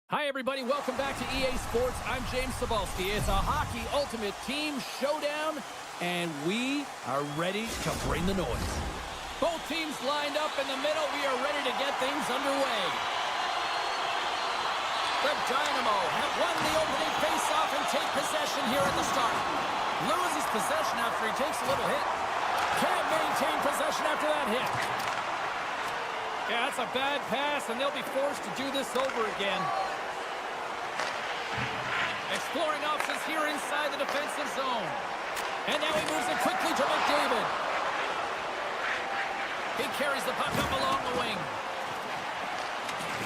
Hi, everybody. Welcome back to EA Sports. I'm James Cebulski. It's a hockey ultimate team showdown, and we are ready to bring the noise. Both teams lined up in the middle. We are ready to get things underway. The Dynamo have won the opening faceoff and take possession here at the start. Loses possession after he takes a little hit. Can't maintain possession after that hit. Yeah, that's a bad pass, and they'll be forced to do this over again. Exploring options here inside the defensive zone. And now he moves it quickly to McDavid. He carries the puck up along the wing.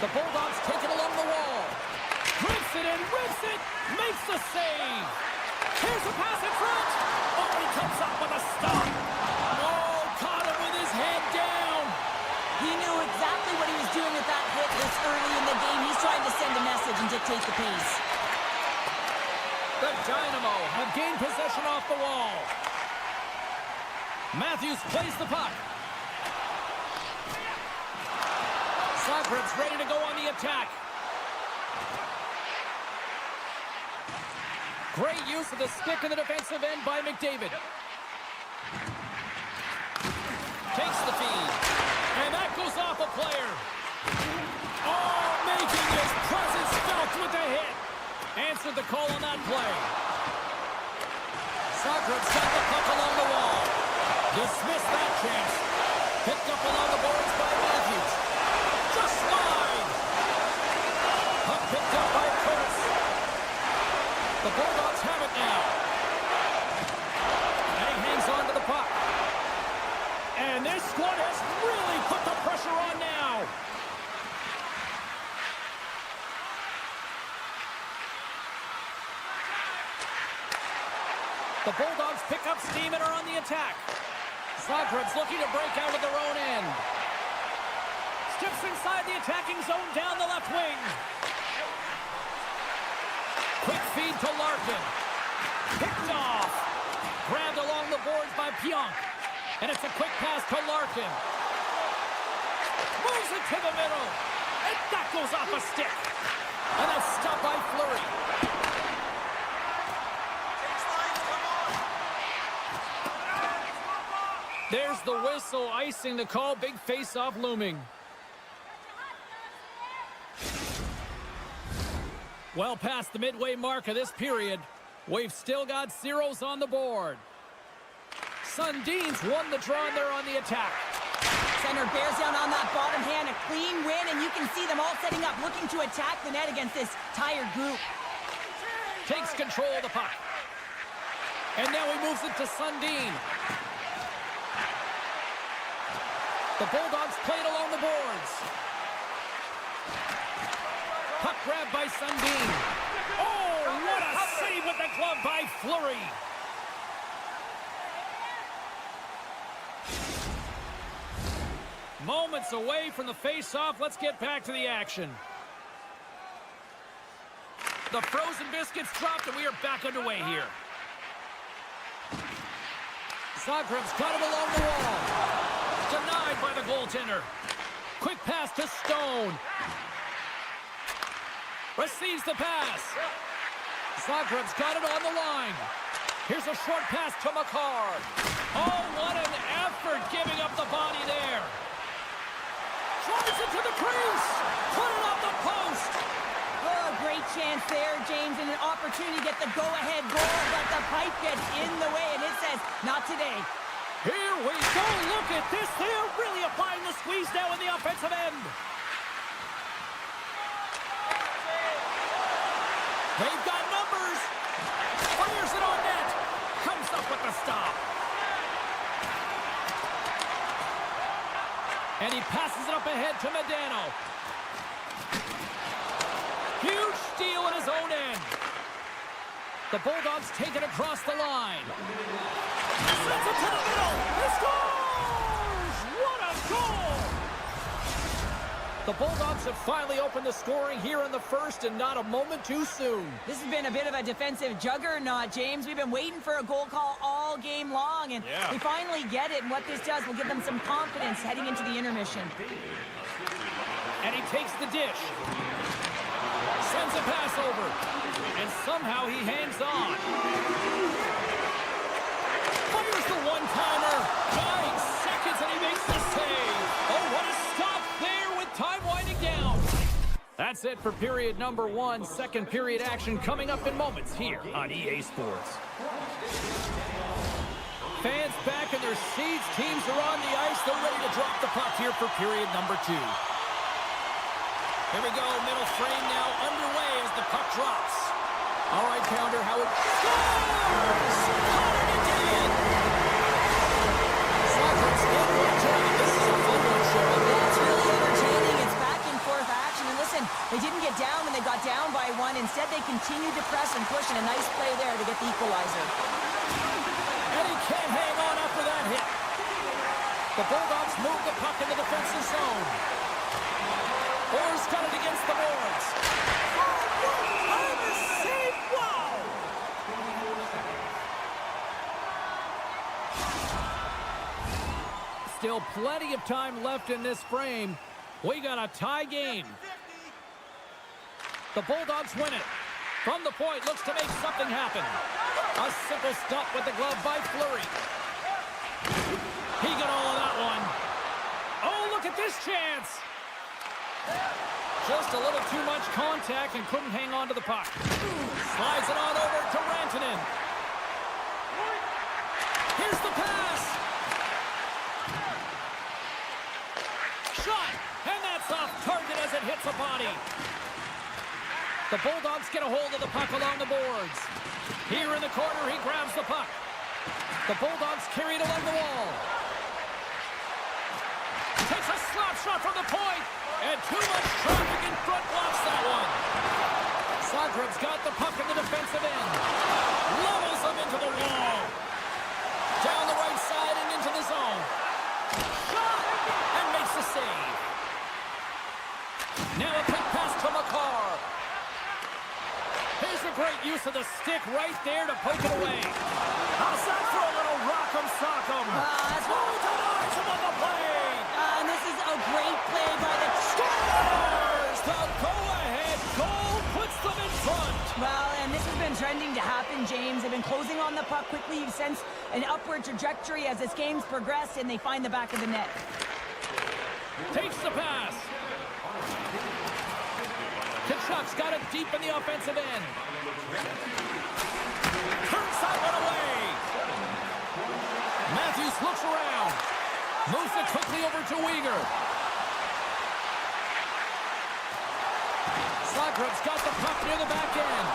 The Bulldogs take it along the wall. Rips it and rips it. Makes the save. Here's a pass in front. Oh, he comes up with a stop. Oh, caught him with his head down. He knew exactly what he was doing with that hit this early in the game. He's trying to send a message and dictate the pace. The Dynamo have gained possession off the wall. Matthews plays the puck. Zagreb's ready to go on the attack. Great use of the stick in the defensive end by McDavid. Takes the feed. And that goes off a player. Oh, making his presence felt with the hit. Answered the call on that play. Zagreb's got the puck along the wall. Dismissed that chance. Picked up along the boards by Matthews. Just wide. Puck picked up by Curtis. The Bulldogs have it now. And he hangs on to the puck. And this squad has really put the pressure on now. The Bulldogs pick up steam and are on the attack. Zagreb's looking to break out of their own end. Steps inside the attacking zone down the left wing. Quick feed to Larkin. Picked off. Grabbed along the boards by Pionk. And it's a quick pass to Larkin. Moves it to the middle. And that goes off a stick. And that's stopped by Fleury. There's the whistle, icing the call. Big face-off looming. Well past the midway mark of this period. We've still got zeros on the board. Sundin's won the draw and they're on the attack. Center bears down on that bottom hand. A clean win, and you can see them all setting up, looking to attack the net against this tired group. Takes control of the puck. And now he moves it to Sundin. The Bulldogs played along the boards. Puck grabbed by Sundin. Oh, what a save with the glove by Fleury. Moments away from the face-off. Let's get back to the action. The frozen biscuits dropped and we are back underway here. Zagreb's got him along the wall. Denied by the goaltender. Quick pass to Stone. Receives the pass. Zagreb's got it on the line. Here's a short pass to Makar. Oh, what an effort giving up the body there. Drives it to the crease. Put it on the post. Oh, great chance there, James, and an opportunity to get the go-ahead goal, but the pipe gets in the way, and it says, not today. Here we go. Look at this. They're really applying the squeeze now in the offensive end. They've got numbers. Fires it on net. Comes up with the stop. And he passes it up ahead to Medano. Huge steal in his own end. The Bulldogs take it across the line. Sends it to the middle. He scores! What a goal! The Bulldogs have finally opened the scoring here in the first, and not a moment too soon. This has been a bit of a defensive juggernaut, James. We've been waiting for a goal call all game long, and we finally get it. And what this does will give them some confidence heading into the intermission. And he takes the dish. somehow he hangs on. Fires the one-timer. 9 seconds and he makes the save. Oh, what a stop there with time winding down. That's it for period number 1. Second period action coming up in moments here on EA Sports. Fans back in their seats. Teams are on the ice. They're ready to drop the puck here for period number 2. Here we go. Middle frame now underway as the puck drops. All right, Pounder, how it scores! Connor McDavid! Soccer's in return. This is a fun one, Cheryl. It's really entertaining. It's back and forth action. And listen, they didn't get down when they got down by 1. Instead, they continued to press and push, and a nice play there to get the equalizer. And he can't hang on after that hit. The Bulldogs move the puck in the defensive zone. Orr's got it against the boards. Save! Wow! Still plenty of time left in this frame. We got a tie game. The Bulldogs win it. From the point, looks to make something happen. A simple stop with the glove by Fleury. He got all of that one. Oh, look at this chance. Just a little too much contact and couldn't hang on to the puck. Slides it on over to Rantanen. Here's the pass. Shot, and that's off target as it hits a body. The Bulldogs get a hold of the puck along the boards. Here in the corner, he grabs the puck. The Bulldogs carry it along the wall. Takes a slap shot from the point, and too much traffic in front blocks that one. Zagreb's got the puck in the defensive end. Levels him into the wall. Down the right side and into the zone. Shot, and makes the save. Now a quick pass to McCarr. Here's a great use of the stick right there to poke it away. How's that for a little rock'em sock'em? That's what Oh, denies him on the play. And this is a great play by the Scores! The go-ahead goal puts them in front. Well, and this has been trending to happen, James. They've been closing on the puck quickly. You've sensed an upward trajectory as this game's progressed, and they find the back of the net. Takes the pass. Kachuk's got it deep in the offensive end. Turns that one away. Matthews looks around. Moves it quickly over to Uyghur. Zagreb's got the puck near the back end.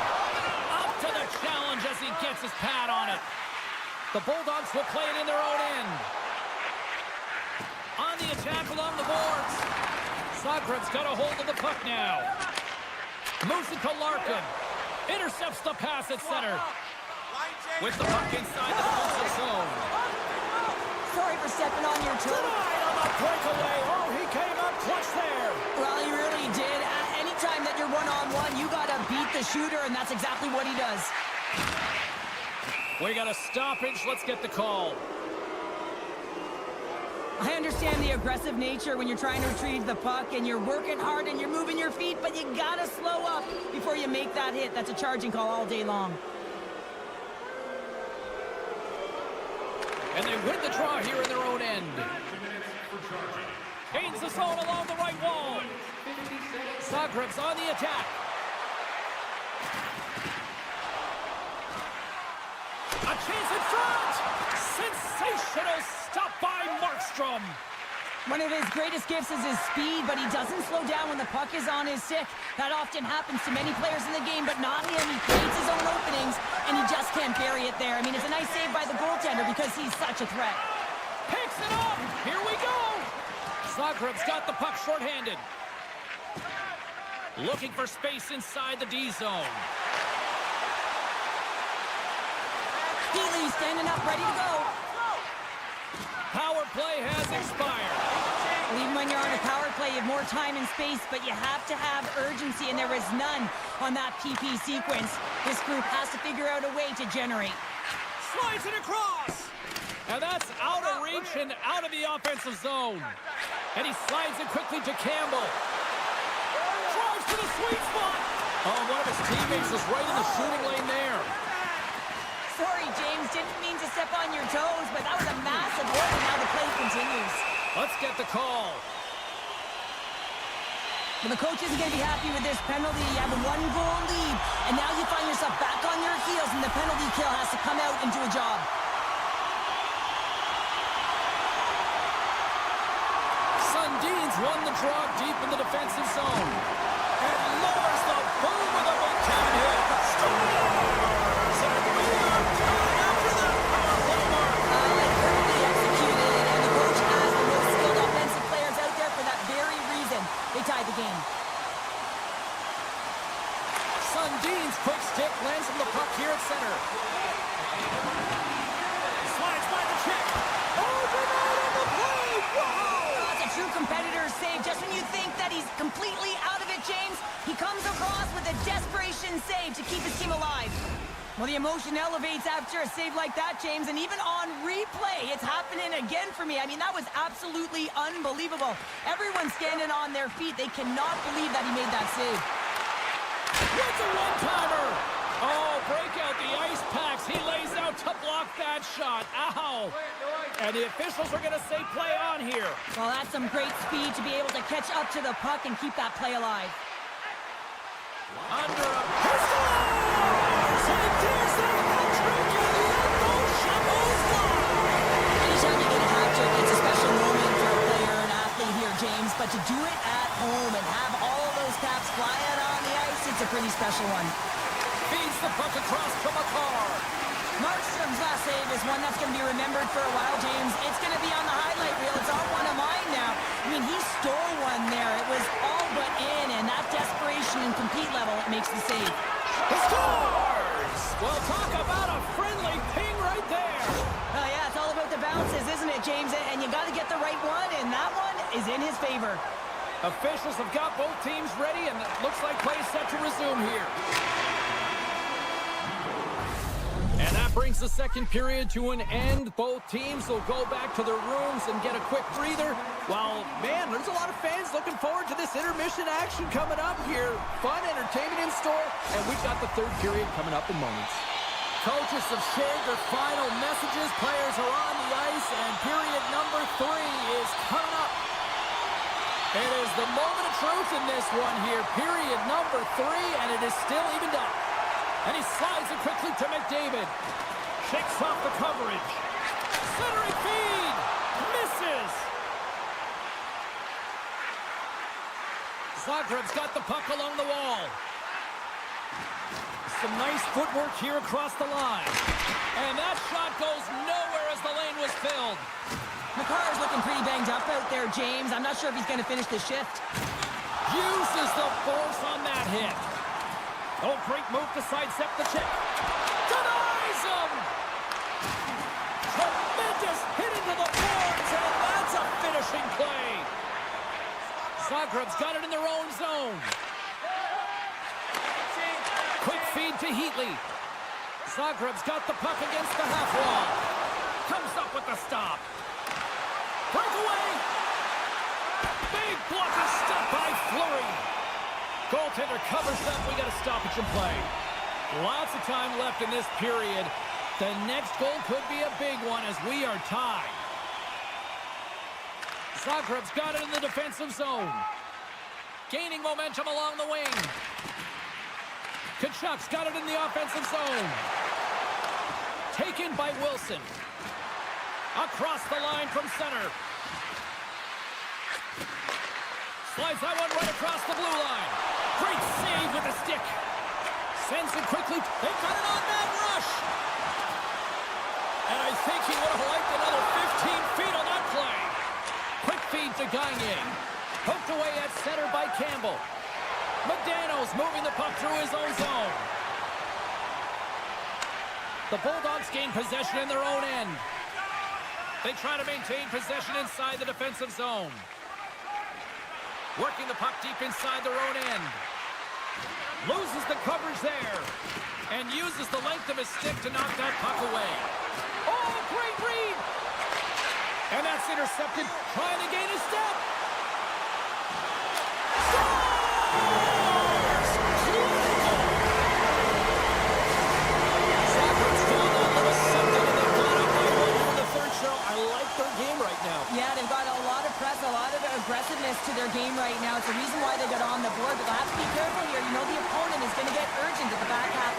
Up to the challenge as he gets his pad on it. The Bulldogs will play it in their own end. On the attack along the boards. Zagreb's got a hold of the puck now. Moves it to Larkin. Intercepts the pass at center. With the puck inside the defensive zone. Sorry for stepping on your toe. Denied on the breakaway. Oh, he came up clutch there. Well, he really did. Anytime that you're one-on-one, you got to beat the shooter, and that's exactly what he does. We got a stoppage. Let's get the call. I understand the aggressive nature when you're trying to retrieve the puck and you're working hard and you're moving your feet, but you gotta slow up before you make that hit. That's a charging call all day long. And they win the draw here in their own end. Gains the zone along the right wall. Zagreb's on the attack. A chance in front! Sensational stop by Markstrom. One of his greatest gifts is his speed, but he doesn't slow down when the puck is on his stick. That often happens to many players in the game, but not him. He creates his own openings, and he just can't bury it there. I mean, it's a nice save by the goaltender because he's such a threat. Picks it up! Here we go! Zagreb's got the puck shorthanded. Looking for space inside the D zone. Healy standing up, ready to go. Power play has expired. Well, even when you're on a power play, you have more time and space, but you have to have urgency, and there is none on that PP sequence. This group has to figure out a way to generate. Slides it across! And that's out of reach and out of the offensive zone. And he slides it quickly to Campbell. Drives to the sweet spot. Oh, one of his teammates is right in the shooting lane there. Sorry, James. Didn't mean to step on your toes, but that was a massive hit, and now the play continues. Let's get the call. Well, the coach isn't going to be happy with this penalty. You have a one-goal lead, and now you find yourself back on your heels, and the penalty kill has to come out and do a job. Sundin's won the draw deep in the defensive zone. And lowers the boom with a big-time hit. Scores! And we are tied after that power play mark. Perfectly executed, and the coach has the most skilled offensive players out there for that very reason. They tied the game. Sundin's quick stick lands him the puck here at center. Slides by the check. Overnight on the play. Whoa! It's a true competitor's save. Just when you think that he's completely out of it, James, he comes across with a desperation save to keep his team alive. Well, the emotion elevates after a save like that, James, and even on replay, it's happening again for me. I mean, that was absolutely unbelievable. Everyone's standing on their feet. They cannot believe that he made that save. What's a one-timer? Oh, break out the ice packs. He lays out to block that shot. Ow. And the officials are going to say play on here. Well, that's some great speed to be able to catch up to the puck and keep that play alive. Under a pistol! And there's the hat-trick, and the Echo shovels one! Anytime you get a hat-trick, it's a special moment for a player or an athlete here, James. But to do it at home and have all of those caps flying on the ice, it's a pretty special one. Feeds the puck across to McCarr. Markstrom's last save is one that's going to be remembered for a while, James. It's going to be on the highlight reel. It's on one of mine now. I mean, he stole one there. It was all but in, and that desperation and compete level, it makes the save. He scores! Well, talk about a friendly ping right there. Oh, yeah, it's all about the bounces, isn't it, James? And you got to get the right one, and that one is in his favor. Officials have got both teams ready, and it looks like play is set to resume here. And that brings the second period to an end. Both teams will go back to their rooms and get a quick breather. While, man, there's a lot of fans looking forward to this intermission action coming up here. Fun entertainment in store, and we've got the third period coming up in moments. Coaches have shared their final messages. Players are on the ice, and period number 3 is coming up. It is the moment of truth in this one here. Period number 3, and it is still evened up. And he slides it quickly to McDavid. Shakes off the coverage. Centering feed. Misses. Zagreb's got the puck along the wall. Some nice footwork here across the line. And that shot goes nowhere as the lane was filled. McCarr's looking pretty banged up out there, James. I'm not sure if he's going to finish the shift. Uses the force on that hit. Oh, great move to sidestep the check. Denies him! Tremendous hit into the boards, and that's a finishing play. Zagreb's got it in their own zone. Quick feed to Heatley. Zagreb's got the puck against the half wall. Comes up with the stop. Breakaway! Big blocker stop by Fleury. Goaltender covers up. We got a stoppage in play. Lots of time left in this period. The next goal could be a big one as we are tied. Zagreb's got it in the defensive zone. Gaining momentum along the wing. Kachuk's got it in the offensive zone. Taken by Wilson. Across the line from center. Slides that one right across the blue line. Great save with the stick. Sends it quickly. They've got an on-man rush. And I think he would have liked another 15 feet on that play. Quick feed to Gagne. Poked away at center by Campbell. Medano's moving the puck through his own zone. The Bulldogs gain possession in their own end. They try to maintain possession inside the defensive zone. Working the puck deep inside their own end. Loses the coverage there. And uses the length of his stick to knock that puck away. Oh, great read! And that's intercepted. Trying to gain a step. Scores!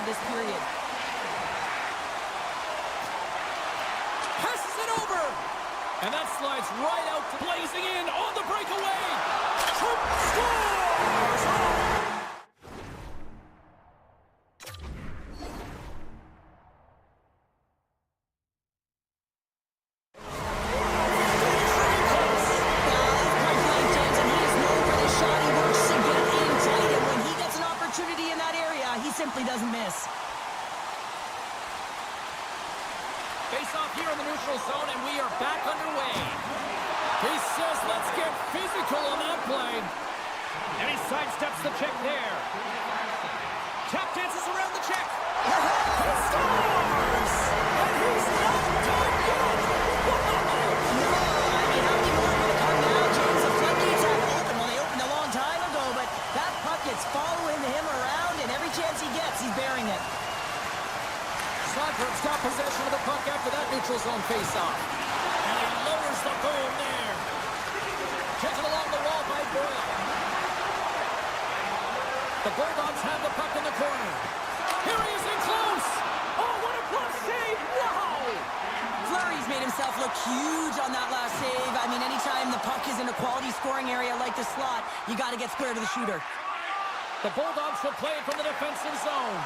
this period. Passes it over. And that slides right out, blazing in on the breakaway. Scores! Simply doesn't miss. Face off here in the neutral zone, and we are back underway. He says, let's get physical on that play. And he sidesteps the check there. Tap dances around the check. He scores! And he's not done yet! I mean, how many more are going to come now, James? The floodgates have opened. Well, they opened a long time ago, but that puck is following him around, and every chance he gets, he's bearing it. Soccer's got possession of the puck after that neutral zone face-off. And he lowers the boom there. Taken along the wall by Boyle. The Bulldogs have the puck in the corner. Here he is in close. Oh, what a glove save. Wow. Fleury's made himself look huge on that last save. I mean, anytime the puck is in a quality scoring area like the slot, you got to get square to the shooter. The Bulldogs will play it from the defensive zone.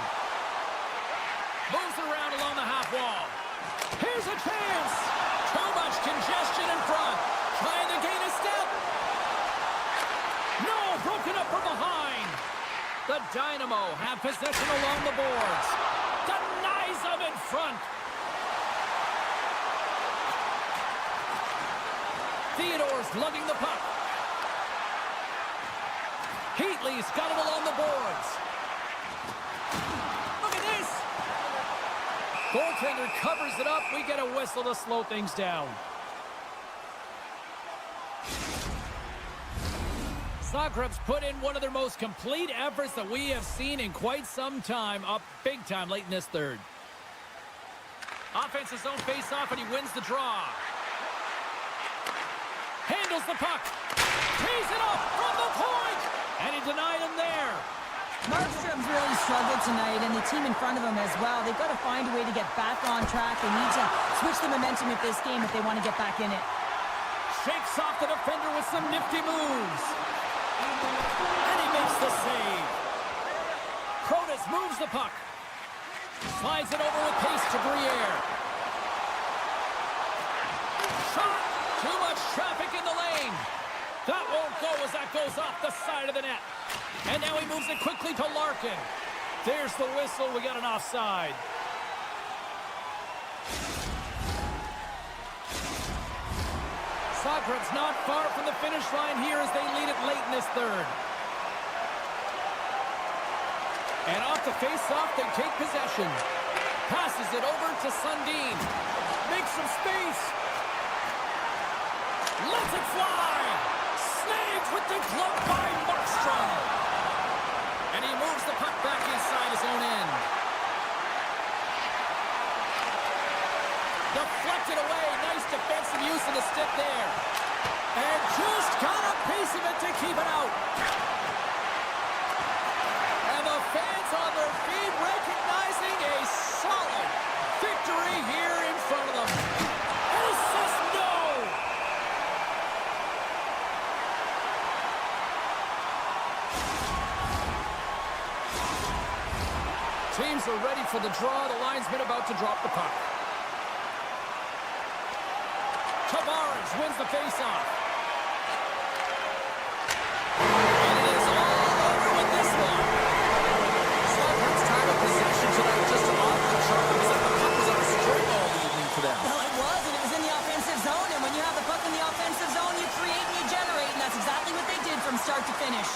Moves around along the half wall. Here's a chance. Too much congestion in front. Trying to gain a step. No, broken up from behind. The Dynamo have possession along the boards. Denies them in front. Theodore's lugging the puck. Heatley's got it along the boards. Look at this. Goaltender covers it up. We get a whistle to slow things down. Zagreb's put in one of their most complete efforts that we have seen in quite some time, up big time late in this third. Offensive zone face-off, and he wins the draw. Handles the puck. Tees it up from the point. And he denied him there. Markstrom's really struggled tonight, and the team in front of him as well. They've got to find a way to get back on track. They need to switch the momentum of this game if they want to get back in it. Shakes off the defender with some nifty moves. And he makes the save. Protas moves the puck. Slides it over with pace to Briere. Shot! Too much traffic in the lane. That won't go as that goes off the side of the net. And now he moves it quickly to Larkin. There's the whistle. We got an offside. Zagreb's not far from the finish line here as they lead it late in this third. And off the face-off, they take possession. Passes it over to Sundin. Makes some space. Lets it fly. Snags with the glove by Markstrom. And he moves the puck back inside his own end. Deflected away. Nice defensive use of the stick there. And just got a piece of it to keep it out. And the fans on their feet recognizing a solid victory here in front of them. And he says no. Teams are ready for the draw. The linesman about to drop the puck. Tavares wins the faceoff. And it is all over with this one. Zagreb's time of possession tonight just off the chart. It was like the puck was on a string all evening for them. Well, it was, and it was in the offensive zone. And when you have the puck in the offensive zone, you create and you generate. And that's exactly what they did from start to finish.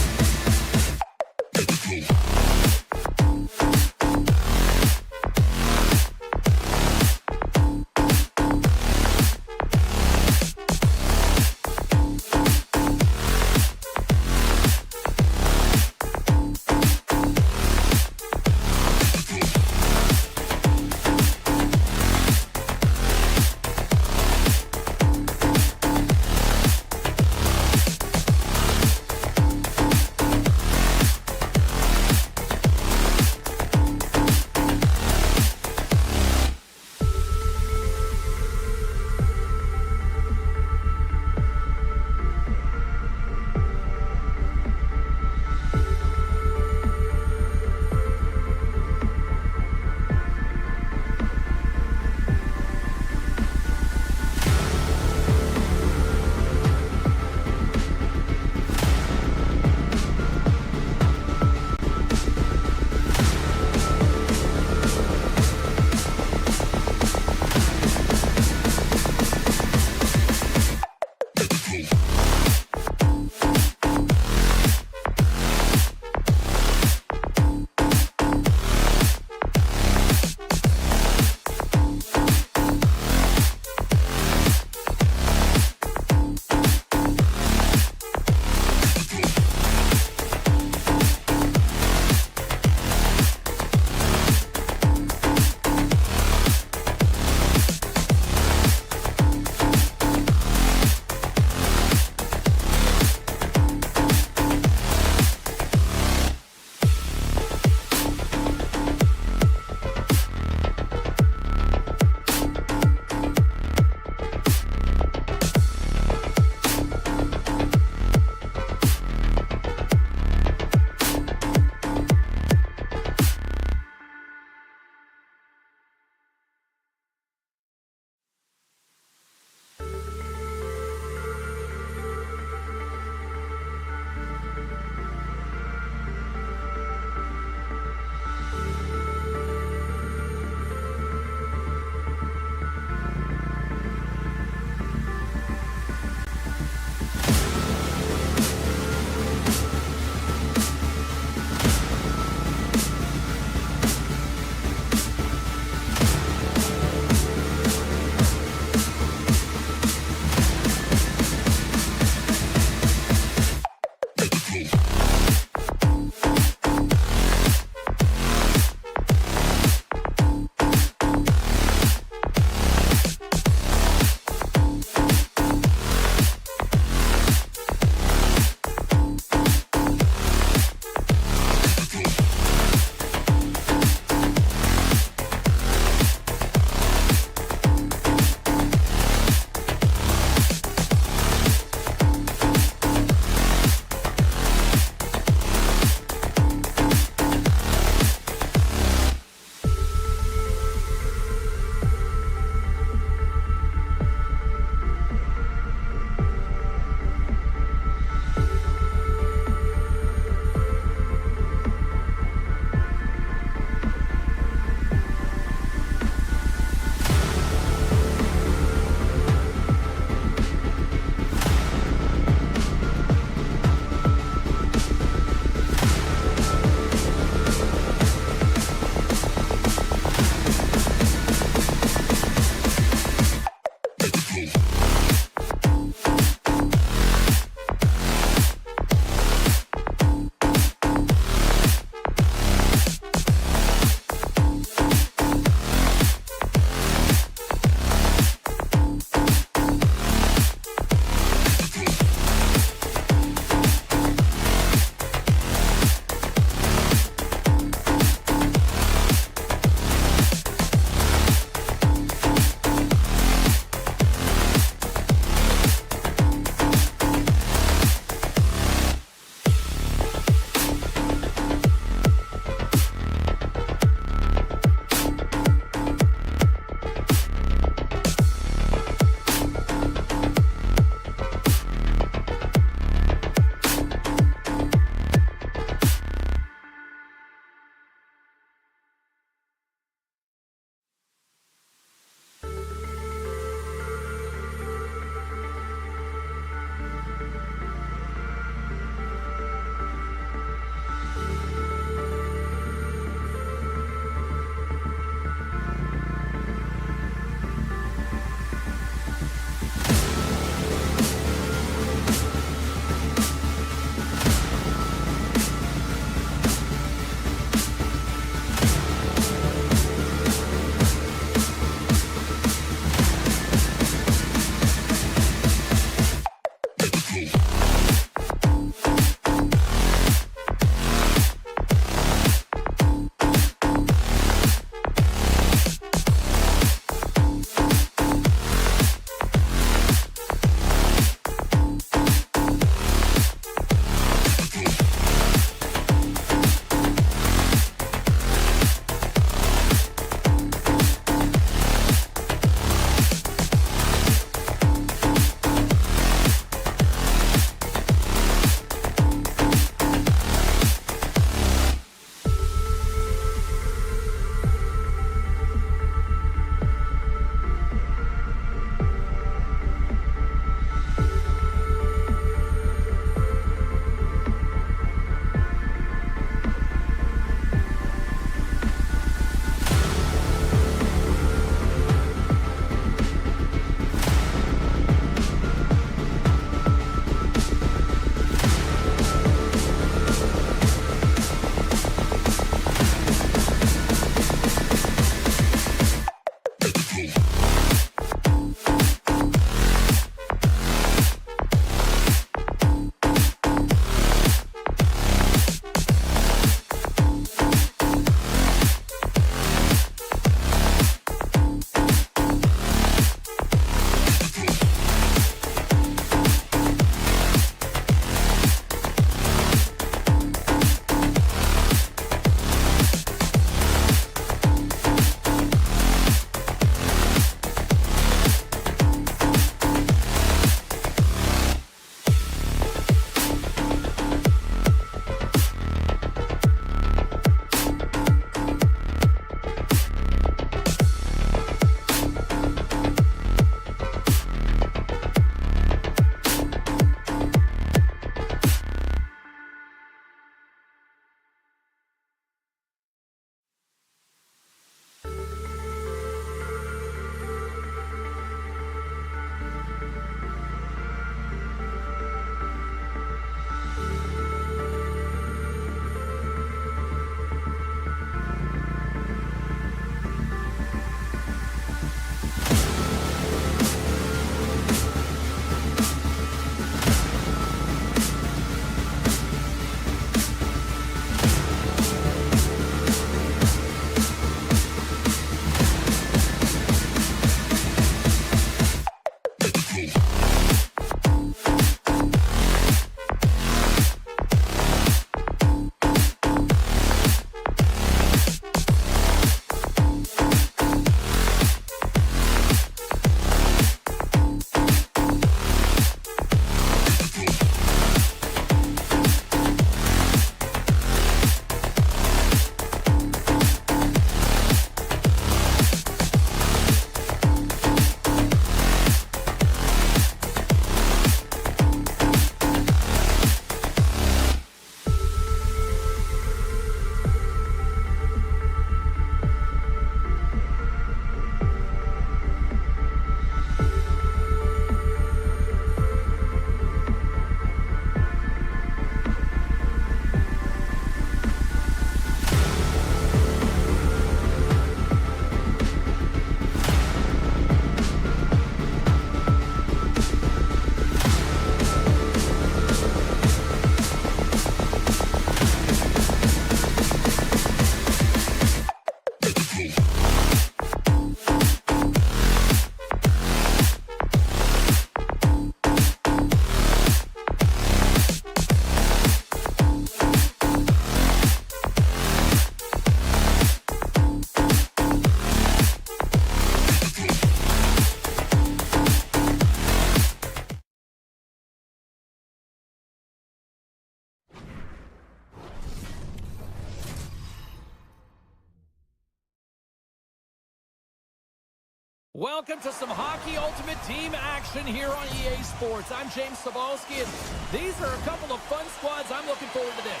Welcome to some Hockey Ultimate Team action here on EA Sports. I'm James Cebulski, and these are a couple of fun squads. I'm looking forward to this.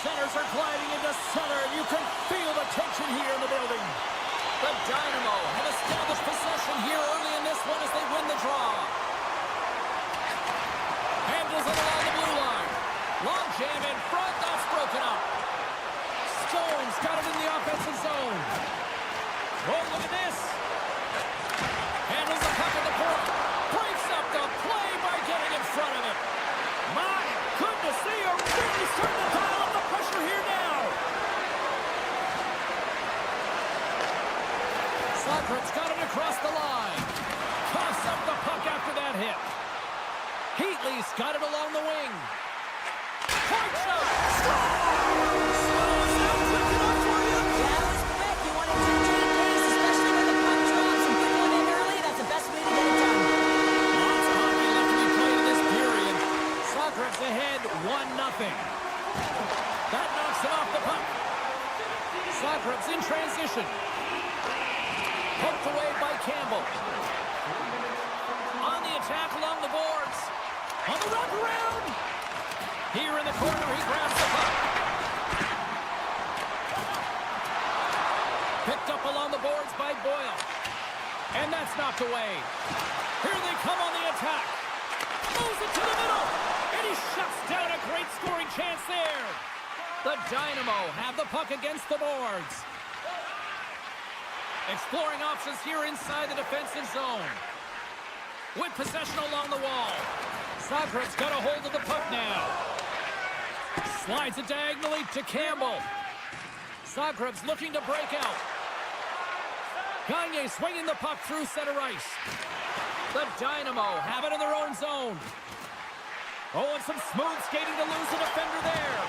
Centers are gliding into center, and you can feel the tension here in the building. The Dynamo have established possession here early in this one as they win the draw. Handles it along the blue line. Long jam in front, that's broken up. Stone's got it in the offensive zone. Oh, look at this. Handles the puck at the point. Breaks up the play by getting in front of it. My goodness, they are really starting to pile up the pressure here now. Sokrat's got it across the line. Coughs up the puck after that hit. Heatley's got it along the wing. Point shot! Scores! Slows out quick enough for you. That was quick. You want to dictate pace, especially when the puck drops and put one in early. That's the best way to get it done. Lots of hockey left to be played in this period. Sokrat's ahead 1-0. That knocks it off the puck. Sokrat's in transition. Poked away by Campbell. On the attack along the boards. On the wraparound. Here in the corner, he grabs the puck. Picked up along the boards by Boyle. And that's knocked away. Here they come on the attack. Moves it to the middle. And he shuts down a great scoring chance there. The Dynamo have the puck against the boards. Exploring options here inside the defensive zone. With possession along the wall. Sokrat's got a hold of the puck now. Slides it diagonally to Campbell. Sokrat's looking to break out. Gagne swinging the puck through center ice. The Dynamo have it in their own zone. Oh, and some smooth skating to lose the defender there.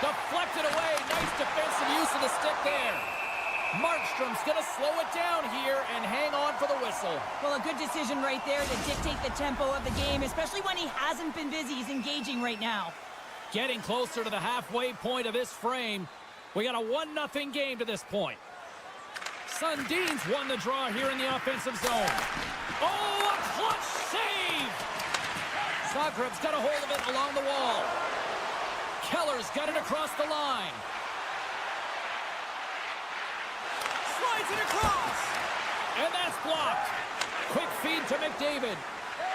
Deflected away. Nice defensive use of the stick there. Markstrom's going to slow it down here and hang on for the whistle. Well, a good decision right there to dictate the tempo of the game, especially when he hasn't been busy. He's engaging right now. Getting closer to the halfway point of this frame. We got a 1-0 game to this point. Sundin's won the draw here in the offensive zone. Oh, a clutch save! Sokrat's got a hold of it along the wall. Keller's got it across the line. Slides it across. And that's blocked. Quick feed to McDavid.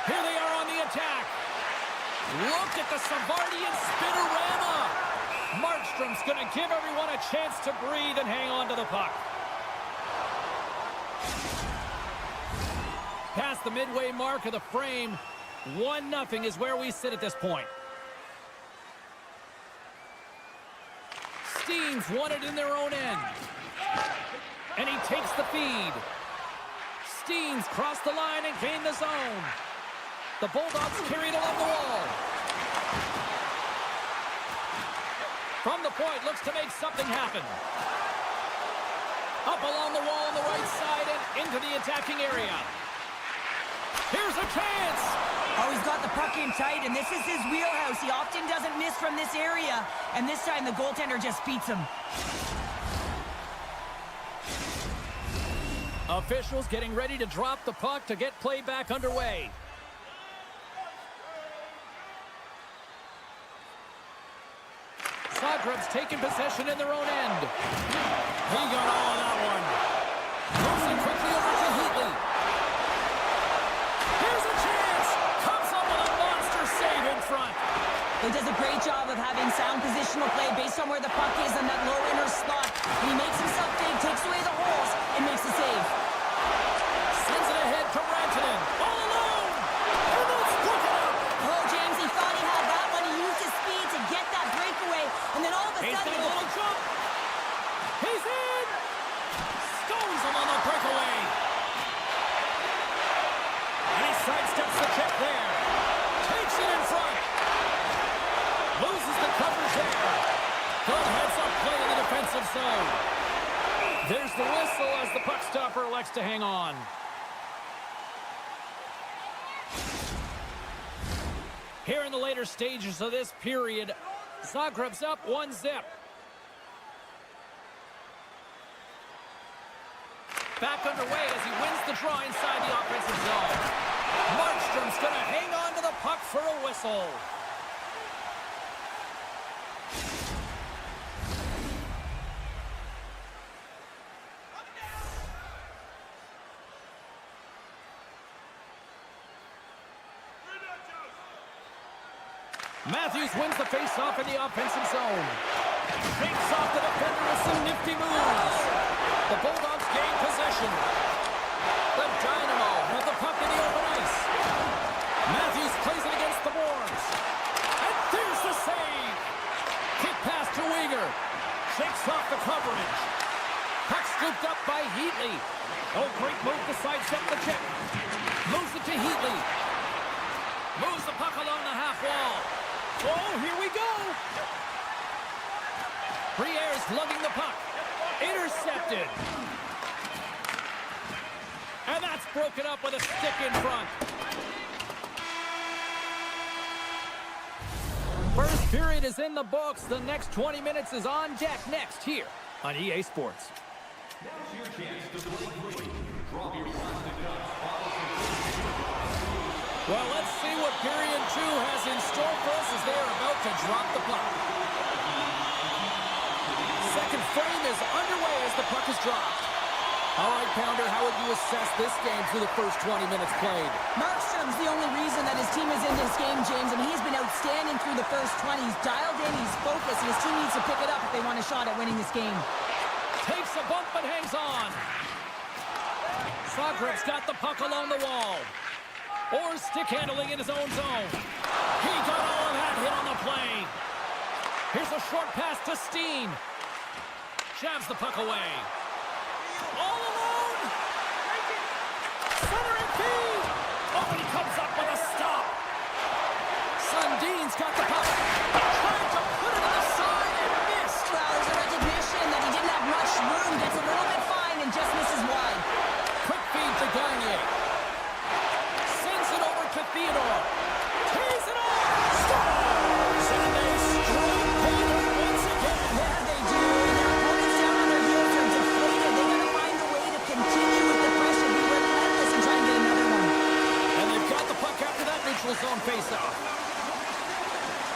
Here they are on the attack. Look at the Savardian spinorama. Markstrom's going to give everyone a chance to breathe and hang on to the puck. Past the midway mark of the frame, 1-0 is where we sit at this point. Steen's won it in their own end. And he takes the feed. Steen's crossed the line and gained the zone. The Bulldogs carried along the wall. From the point, looks to make something happen. Up along the wall on the right side and into the attacking area. Here's a chance. Oh, he's got the puck in tight, and this is his wheelhouse. He often doesn't miss from this area, and this time the goaltender just beats him. Officials getting ready to drop the puck to get play back underway. Sokrat's taking possession in their own end. He got all of that one. Moves it quickly over to Heatley. Here's a chance. Comes up with a monster save in front. He does a great job of having sound positional play based on where the puck is in that low inner slot. He makes himself big, takes away the holes, and makes the save. Sends it ahead to Rantanen. All alone. And that's broken up. Oh, James, he thought he had that one. He used his speed to get that breakaway, and then all of a He's sudden... got a little jump. He's in. Stones him on the breakaway. And he sidesteps the check there. Takes it in front. Loses the coverage there. Good heads-up play in the defensive zone. There's the whistle as the puck stopper elects to hang on. Here in the later stages of this period, Zagreb's up 1-0. Back underway as he wins Here's the draw inside the offensive zone. Markstrom's going to hang on to the puck for a whistle. Matthews wins the face-off in the offensive zone. Takes off the defender with some nifty moves. The Bulldogs gain possession. The Dynamo have the puck in the open ice. Matthews plays it against the boards. And there's the save. Quick pass to Weegar. Shakes off the coverage. Puck scooped up by Heatley. Oh, great move to sidestep the check. Moves it to Heatley. Moves the puck along the half wall. Oh, here we go. Briere's lugging the puck. Intercepted. And that's broken up with a stick in front. First period is in the books. The next 20 minutes is on deck next here on EA Sports. Now's your chance to play free. Drop your plastic cups. Well, let's see what period 2 has in store for us as they are about to drop the puck. Second frame is underway as the puck is dropped. All right, Pounder, how would you assess this game through the first 20 minutes played? Markstrom's the only reason that his team is in this game, James, and he's been outstanding through the first 20. He's dialed in, he's focused, and his team needs to pick it up if they want a shot at winning this game. Takes a bump but hangs on. Zagreb's got the puck along the wall. Or stick handling in his own zone. He got all of that hit on the play. Here's a short pass to Steen. Jabs the puck away. All alone. Centering feed. Oh, and he comes up with a stop. Sundin's got the puck. Trying to put it on the side and missed. Well, there's a recognition that he didn't have much room. Gets a little bit fine and just misses wide. Quick feed to Gagne. Theodore. Tees it off. Scores! And they strike Peter once again. Yeah, they do. And their opponents down on their heels are deflated. They got to find a way to continue with the pressure, be relentless, and try and get another one. And they've got the puck after that neutral zone faceoff.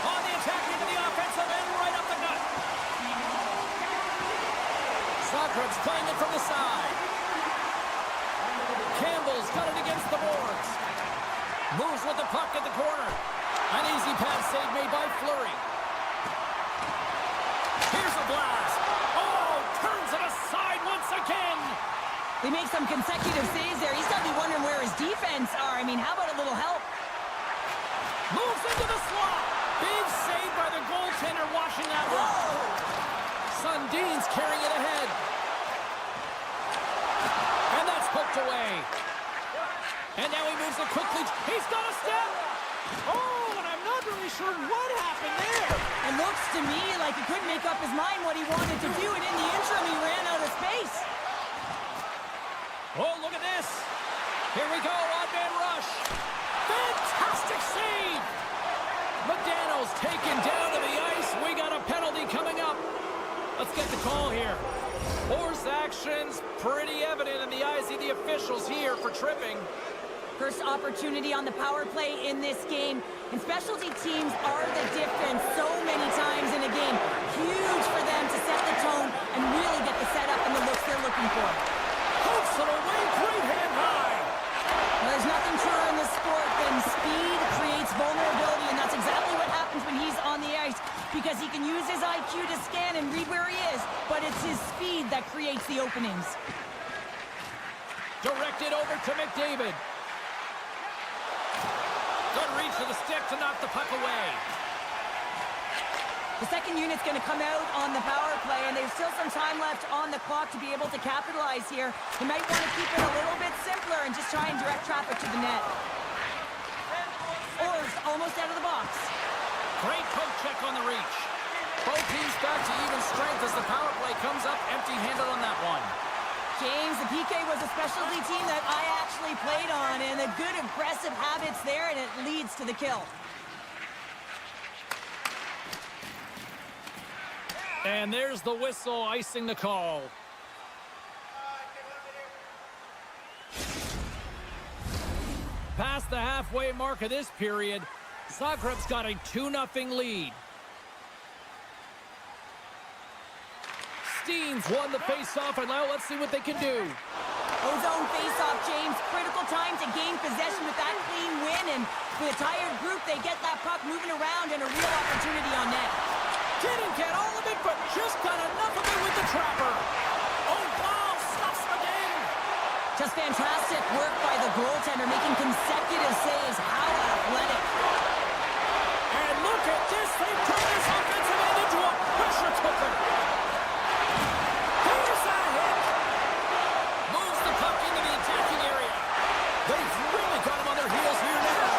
On the attack into the offensive end, right up the gut. Zagreb's playing it from the side. Campbell's got it against the boards. Moves with the puck at the corner. An easy pass save made by Fleury. Here's a blast. Oh, turns it aside once again. They make some consecutive saves there. He's got to be wondering where his defense are. I mean, how about a little help? Moves into the slot. Big save by the goaltender watching that one. Sundin's carrying it ahead. And that's poked away. And now he moves it quickly. He's got a step. Oh, and I'm not really sure what happened there. It looks to me like he couldn't make up his mind what he wanted to do, and in the interim, he ran out of space. Oh, look at this. Here we go, odd-man rush. Fantastic save. Modano's taken down to the ice. We got a penalty coming up. Let's get the call here. Force action's pretty evident in the eyes of the officials here for tripping. First opportunity on the power play in this game. And specialty teams are the difference so many times in a game. Huge for them to set the tone and really get the setup and the looks they're looking for. Hooks it away, great hand high. Well, there's nothing truer in this sport than speed creates vulnerability, and that's exactly what happens when he's on the ice, because he can use his IQ to scan and read where he is, but it's his speed that creates the openings. Directed over to McDavid. Good reach to the stick to knock the puck away. The second unit's going to come out on the power play, and there's still some time left on the clock to be able to capitalize here. They might want to keep it a little bit simpler and just try and direct traffic to the net. Orr's almost out of the box. Great poke check on the reach. Both teams back to even strength as the power play comes up empty-handed on that one. James, the PK was a specialty team that I actually played on, and the good aggressive habits there, and it leads to the kill. And there's the whistle icing the call. the halfway mark of this period. Zagreb's got a 2-0 lead. Steens won the face-off, and now let's see what they can do. Zone face-off, James. Critical time to gain possession with that clean win, and for the tired group, they get that puck moving around and a real opportunity on net. Didn't get all of it, but just got enough of it with the trapper. Oh, wow, stuffs the game. Just fantastic work by the goaltender, making consecutive saves. How athletic. And look at this. They turn this offensive end into a pressure cooker. Here's a hit. Moves the puck into the attacking area. They've really got him on their heels here now.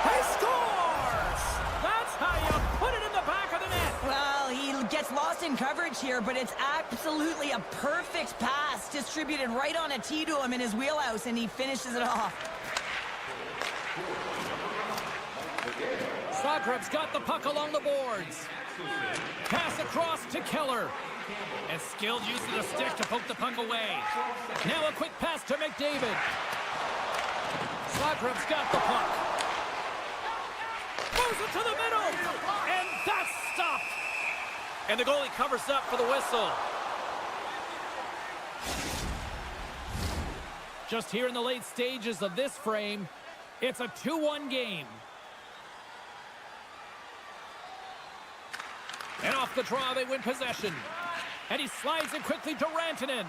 He scores! That's how you put it in the back of the net. Well, he gets lost in coverage here, but it's absolutely a perfect pass distributed right on a tee to him in his wheelhouse, and he finishes it off. Zagreb's got the puck along the boards. Pass across to Keller. And skilled use of the stick to poke the puck away. Now a quick pass to McDavid. Zagreb's got the puck. Moves it to the middle. And that's stopped. And the goalie covers up for the whistle. Just here in the late stages of this frame, it's a 2-1 game. And off the draw, they win possession. And he slides it quickly to Rantanen.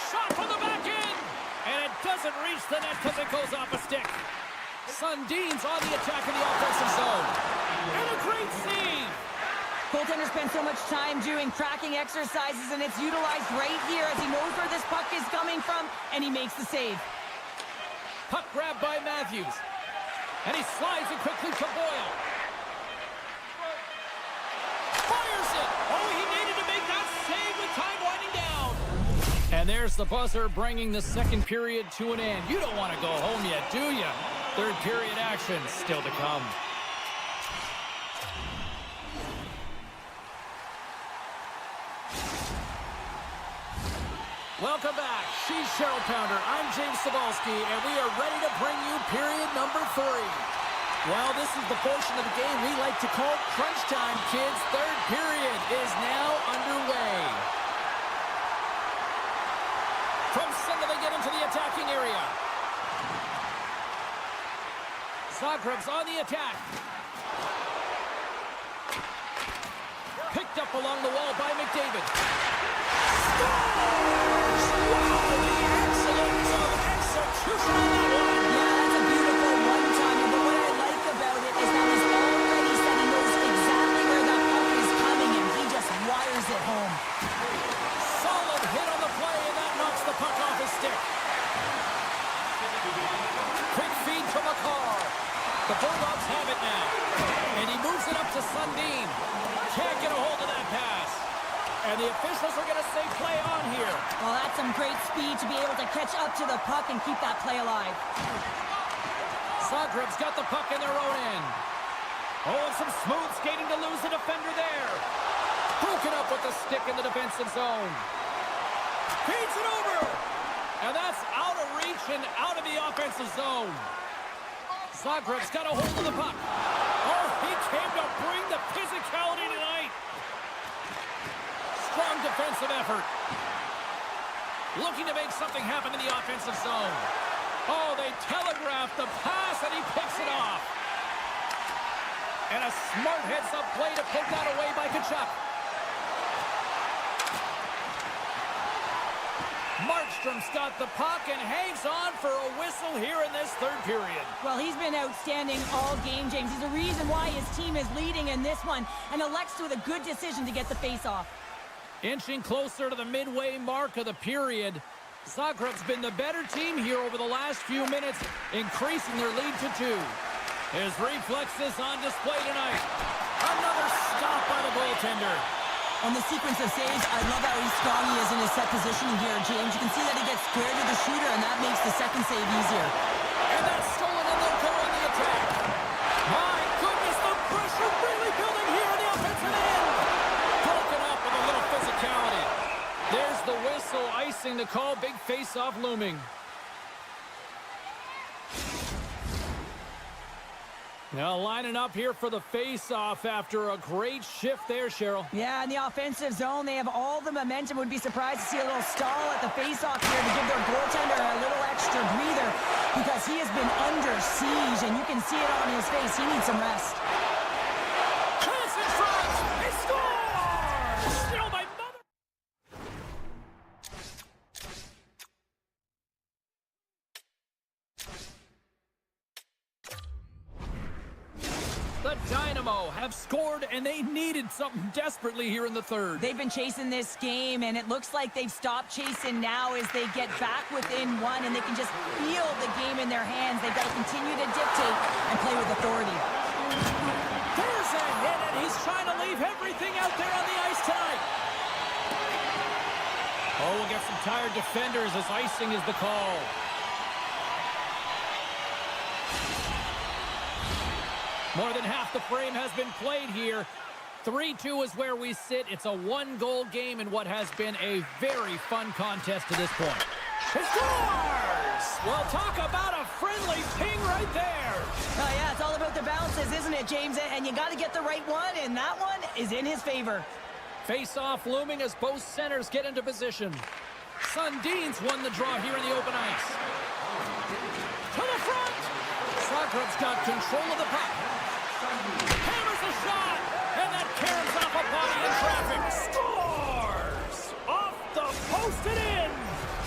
Shot from the back end! And it doesn't reach the net because it goes off a stick. Sundin's on the attack in the offensive zone. And a great save! Goaltender spends so much time doing tracking exercises, and it's utilized right here as he knows where this puck is coming from, and he makes the save. Puck grabbed by Matthews. And he slides it quickly to Boyle. Fires it! Oh, he needed to make that save with time winding down. And there's the buzzer bringing the second period to an end. You don't want to go home yet, do you? Third period action still to come. Welcome back. She's Cheryl Pounder. I'm James Cebulski, and we are ready to bring you period number 3. Well, this is the portion of the game we like to call crunch time, kids. Third period is now underway. From center, they get into the attacking area. Zagreb's on the attack. Picked up along the wall by McDavid. Scores! Wow, the excellence of execution on that one. Yeah, that's a beautiful one-timer, but what I like about it is that he's already said he knows exactly where that puck is coming, and he just wires it home. Solid hit on the play, and that knocks the puck off his stick. Quick feed to McCarr. The Bulldogs have it now. And he moves it up to Sundin. Can't get a hold of that pass. And the officials are going to say play on here. Well, that's some great speed to be able to catch up to the puck and keep that play alive. Zagreb's got the puck in their own end. Oh, and some smooth skating to lose the defender there. Broken up with the stick in the defensive zone. Feeds it over. And that's out of reach and out of the offensive zone. Zagreb's got a hold of the puck. Oh, he came to bring the physicality tonight. Strong defensive effort. Looking to make something happen in the offensive zone. Oh, they telegraphed the pass, and he picks it off. And a smart heads-up play to poke that away by Tkachuk. Markstrom's got the puck and hangs on for a whistle here in this third period. Well, he's been outstanding all game, James. He's the reason why his team is leading in this one, and elects with a good decision to get the face-off. Inching closer to the midway mark of the period. Zagreb's been the better team here over the last few minutes, increasing their lead to 2. His reflexes on display tonight. Another stop by the goaltender. On the sequence of saves, I love how strong he is in his set positioning here, James. You can see that he gets square to the shooter, and that makes the second save easier. And that's stolen, and they'll go on the attack. My goodness, the pressure really building here in the offensive end. Broken up with a little physicality. There's the whistle, icing the call. Big face-off looming. Now lining up here for the face-off after a great shift there, Cheryl. Yeah, in the offensive zone, they have all the momentum. Would be surprised to see a little stall at the face-off here to give their goaltender a little extra breather because he has been under siege, and you can see it on his face. He needs some rest. Chance in front! He scores! Still my mother! The Dynamo have scored, and they needed something desperately here in the third. They've been chasing this game, and it looks like they've stopped chasing now as they get back within one, and they can just feel the game in their hands. They've got to continue to dictate and play with authority. There's a hit, and he's trying to leave everything out there on the ice tonight. Oh, we'll get some tired defenders as icing is the call. More than half the frame has been played here. 3-2 is where we sit. It's a one-goal game in what has been a very fun contest to this point. He scores! Well, talk about a friendly ping right there. Oh, yeah, it's all about the bounces, isn't it, James? And you got to get the right one, and that one is in his favor. Face-off looming as both centers get into position. Sundin's won the draw here in the open ice. To the front! Sokrat's got control of the puck. Hammers a shot, and that caroms off a body in traffic. Scores! Off the post and in!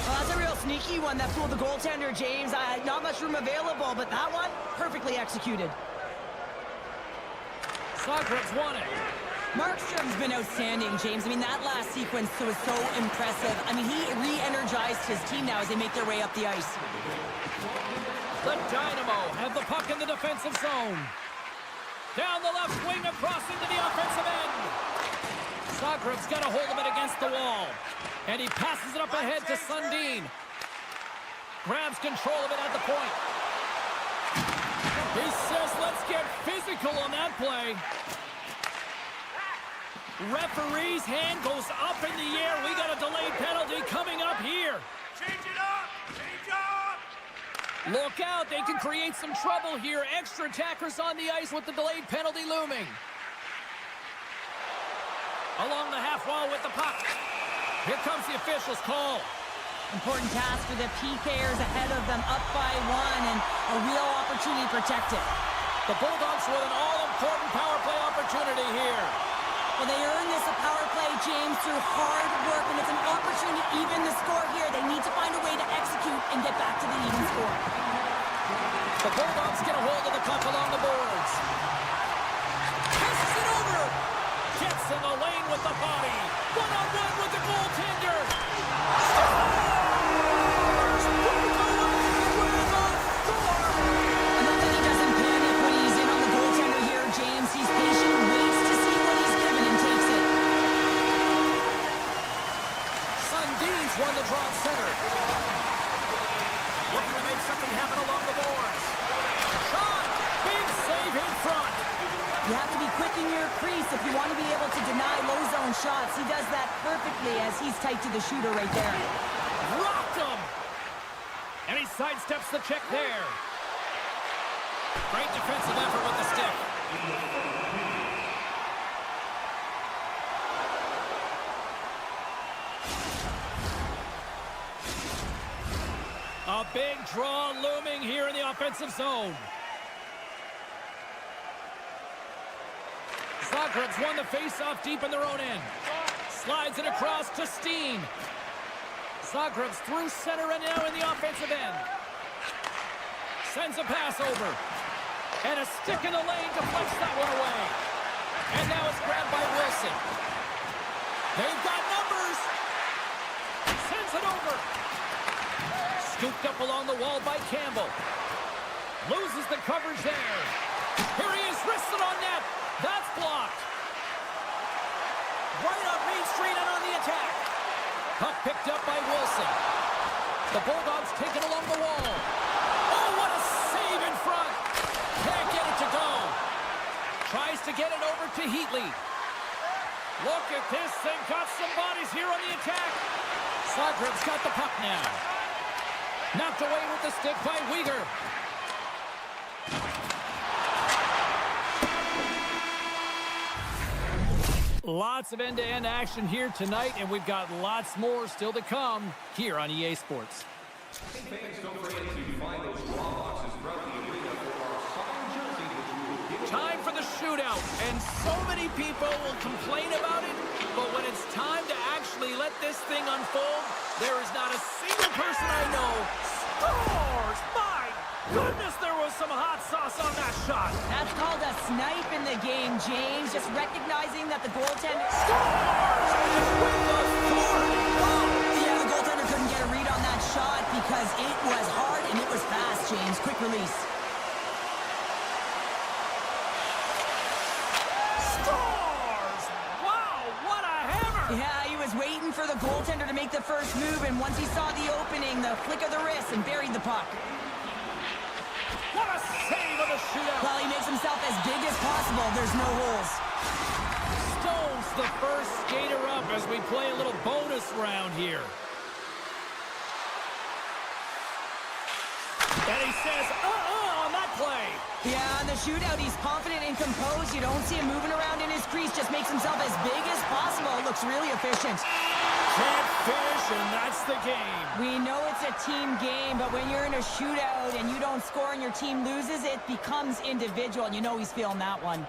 Well, that's a real sneaky one that fooled the goaltender, James. Not much room available, but that one, perfectly executed. Sokrat's won it. Markstrom's been outstanding, James. I mean, that last sequence was so impressive. I mean, he re-energized his team now as they make their way up the ice. The Dynamo have the puck in the defensive zone. Down the left wing, across into the offensive end. Sokrat's got a hold of it against the wall. And he passes it up ahead to Sundin. Grabs control of it at the point. He says, let's get physical on that play. Referee's hand goes up in the air. We got a delayed penalty coming up here. Change it up! Change up! Look out, they can create some trouble here. Extra attackers on the ice with the delayed penalty looming. Along the half wall with the puck. Here comes the official's call. Important task for the PKers ahead of them, up by one, and a real opportunity to protect it. The Bulldogs with an all-important power play opportunity here. Well, they earned this a power play, James, through hard work, and it's an opportunity to even the score here. They need to find a way to execute and get back to the even score. The Bulldogs get a hold of the puck along the boards. Passes it over. Gets in the lane with the body. One-on-one with the goaltender. Not that he doesn't panic when he's in on the goaltender here, James. He's patient, waits to see what he's given, and takes it. Sundin's won the draw at center. Looking to make something happen along the boards. Shot! Big save in front. You have to be quick in your crease if you want to be able to deny low zone shots. He does that perfectly as he's tight to the shooter right there. Rocked him! And he sidesteps the check there. Great defensive effort with the stick. A big draw looming here in the offensive zone. Sokrat's won the face-off deep in their own end. Slides it across to Steen. Sokrat's through center and now in the offensive end. Sends a pass over. And a stick in the lane deflects that one away. And now it's grabbed by Wilson. They've got numbers. Sends it over. Scooped up along the wall by Campbell. Loses the coverage there. Here he is, wristed on net. That's blocked. Right up Main Street and on the attack. Puck picked up by Wilson. The Bulldogs take it along the wall. Oh, what a save in front. Can't get it to go. Tries to get it over to Heatley. Look at this. They've got some bodies here on the attack. Sokrat's got the puck now. Knocked away with the stick by Uyghur. Lots of end-to-end action here tonight, and we've got lots more still to come here on EA Sports. Fans, don't forget to find those draw boxes throughout the arena for our signed jersey, which we will give Time for the shootout, and so many people will complain about it, but when it's time to actually let this thing unfold, there is not a single person I know scores! My goodness, there was some hot sauce on that shot! That's called a snipe in the game, James. Just recognizing that the goaltender... Scores! With authority! Yeah, the goaltender couldn't get a read on that shot because it was hard and it was fast, James. Quick release. Scores! Wow, what a hammer! Yeah, he was waiting for the goaltender to make the first move, and once he saw the opening, the flick of the wrist and buried the puck. What a save of the shootout! Well, he makes himself as big as possible. There's no holes. Stones the first skater up as we play a little bonus round here. And he says, on that play. Yeah, on the shootout, he's confident and composed. You don't see him moving around in his crease. Just makes himself as big as possible. Looks really efficient. Can't finish, and that's the game. We know it's a team game, but when you're in a shootout and you don't score and your team loses, it becomes individual. And you know he's feeling that one.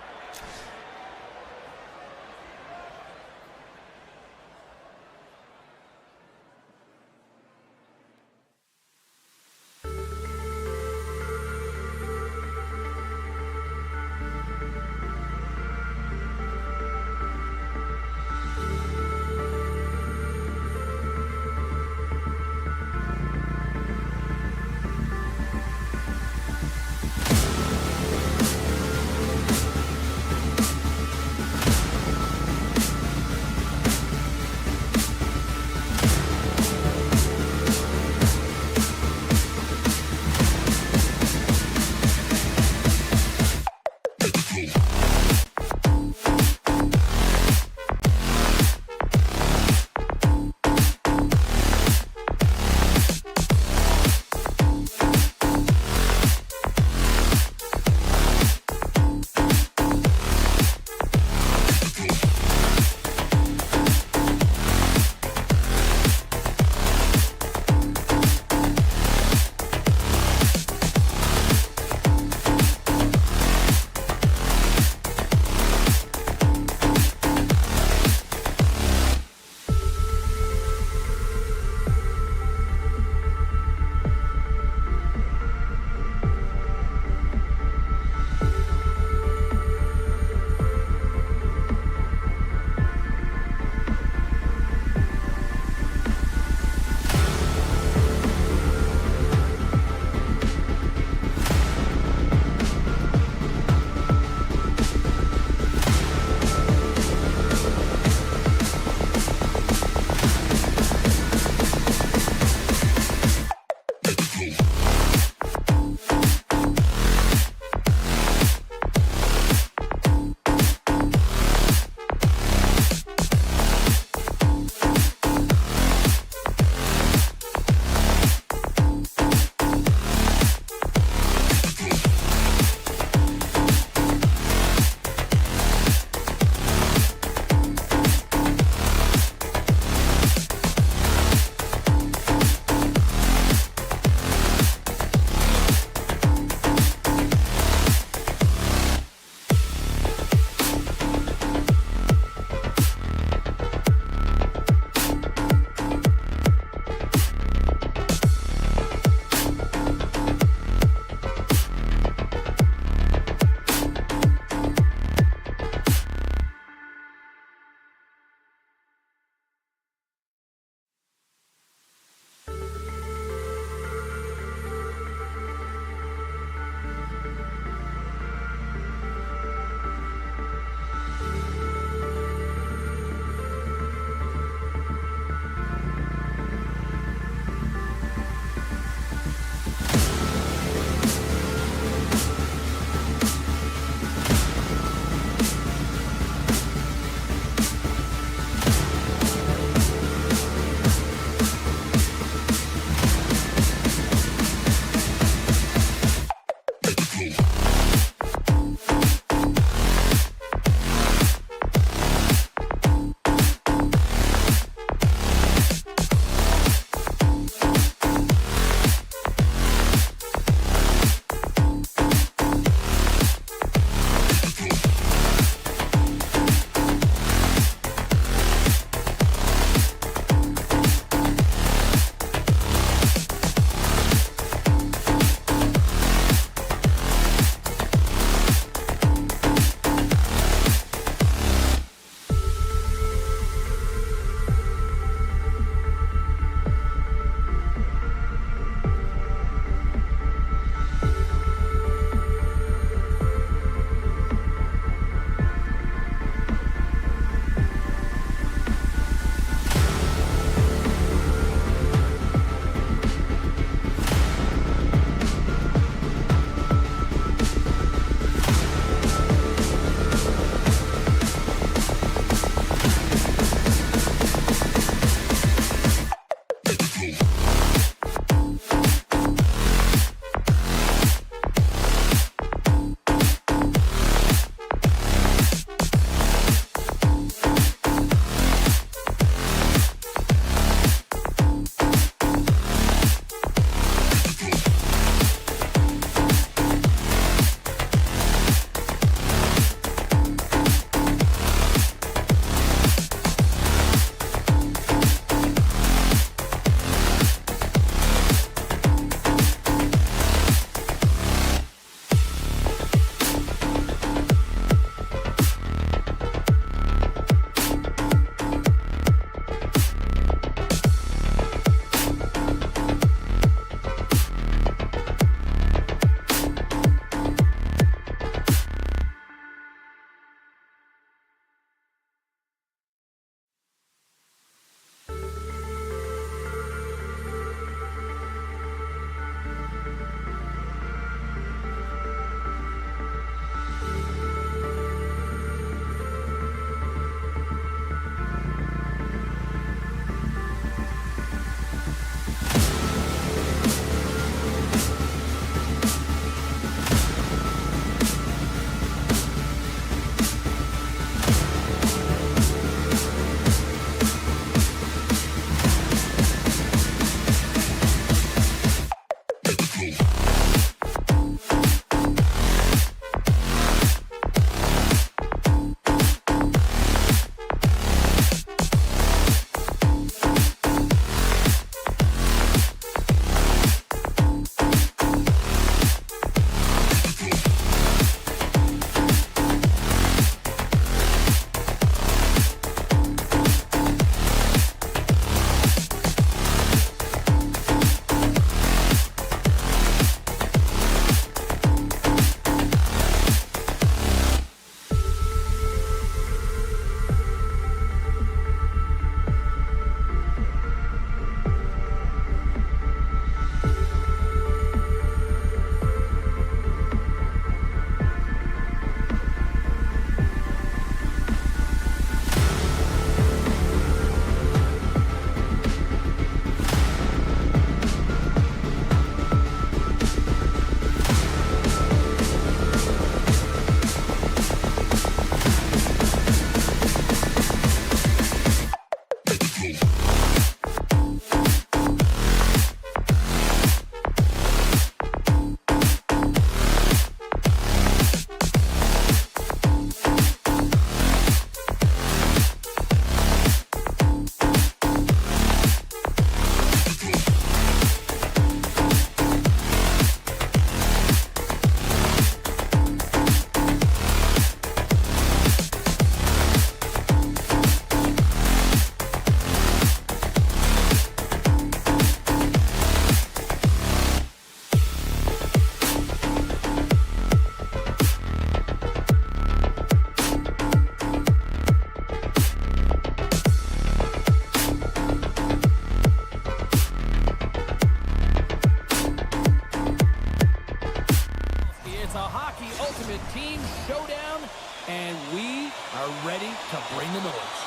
we are ready to bring the noise.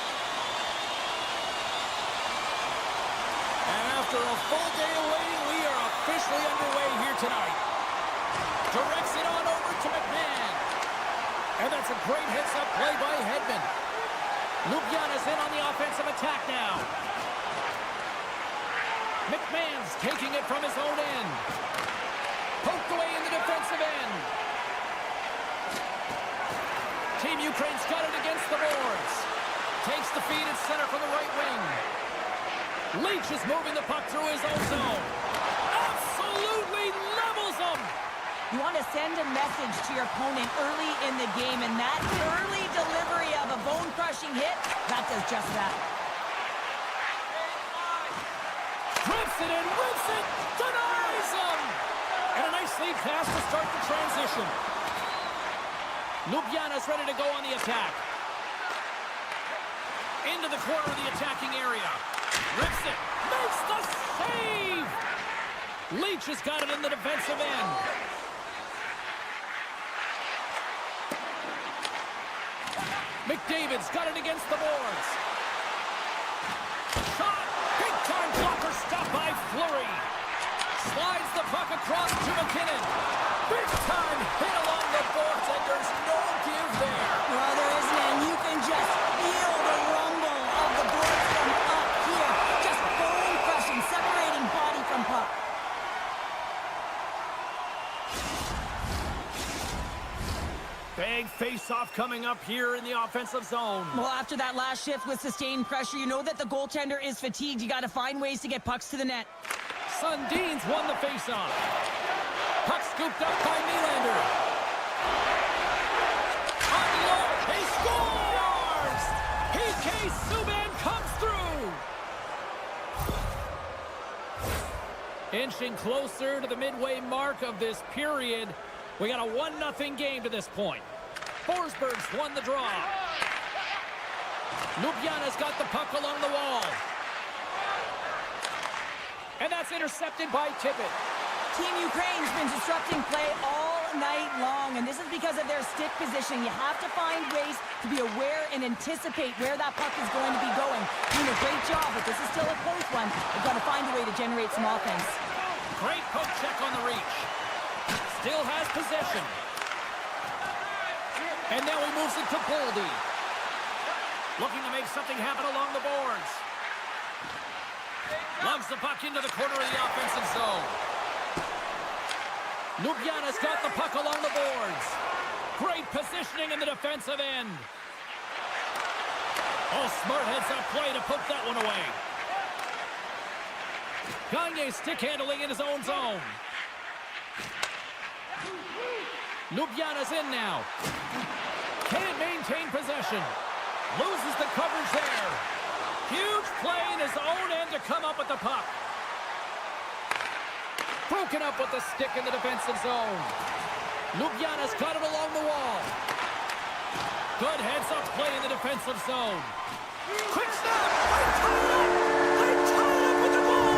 And after a full day of waiting, we are officially underway here tonight. Directs it on over to McMahon. And that's a great heads-up play by Hedman. Ljubljana's in on the offensive attack now. McMahon's taking it from his own end. Poked away in the defensive end. Team Ukraine's got it against the boards. Takes the feed at center from the right wing. Leach is moving the puck through his own zone. Absolutely levels him. You want to send a message to your opponent early in the game, and that early delivery of a bone-crushing hit, that does just that. Rips it and whips it, denies him! And a nice lead pass to start the transition. Ljubljana's ready to go on the attack. Into the corner of the attacking area. Rips it, makes the save! Leach has got it in the defensive end. McDavid's got it against the boards. Shot! Big-time blocker stopped by Fleury. Slides the puck across to McKinnon. Big-time hit along the boards, and there's no give there. Well, there isn't, and you can just feel the rumble of the boards from up here. Just bone-crushing, separating body from puck. Big face-off coming up here in the offensive zone. Well, after that last shift with sustained pressure, you know that the goaltender is fatigued. You got to find ways to get pucks to the net. Sundin's won the face-off. Puck scooped up by Nylander. Unload, he scores! PK Subban comes through. Inching closer to the midway mark of this period. We got a 1-0 game to this point. Forsberg's won the draw. Ljubljana's got the puck along the wall. And that's intercepted by Tippett. Team Ukraine's been disrupting play all night long, and this is because of their stick positioning. You have to find ways to be aware and anticipate where that puck is going to be going. Doing a great job, but this is still a close one. They've got to find a way to generate some offense. Great poke check on the reach. Still has possession. And now he moves it to Boldy. Looking to make something happen along the boards. Lugs the puck into the corner of the offensive zone. Ljubljana's got the puck along the boards. Great positioning in the defensive end. Oh, smart heads-up play to put that one away. Gagne stick handling in his own zone. Ljubljana's in now. Can't maintain possession. Loses the coverage there. Huge play in his own end to come up with the puck. Broken up with the stick in the defensive zone. Ljubljana's got it along the wall. Good heads-up play in the defensive zone. Quick snap! I tied up with the ball!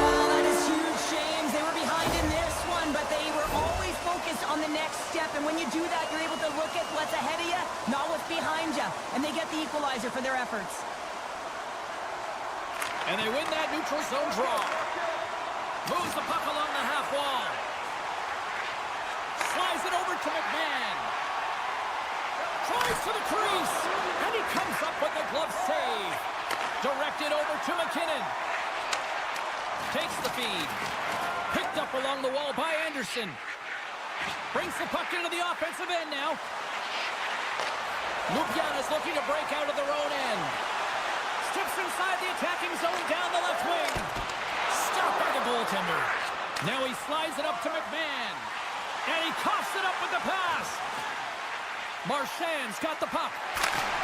Oh, that is huge, James. They were behind in this one, but they were always focused on the next step. And when you do that, you're able to look at what's ahead of you, not what's behind you. And they get the equalizer for their efforts. And they win that neutral zone draw. Moves the puck along the half wall. Slides it over to McMahon. Tries to the crease. And he comes up with the glove save. Directed over to McKinnon. Takes the feed. Picked up along the wall by Anderson. Brings the puck into the offensive end now. Ljubljana's looking to break out of their own end. Steps inside the attacking zone down the left wing. Stopped by the goaltender. Now he slides it up to McMahon. And he coughs it up with the pass. Marchand's got the puck.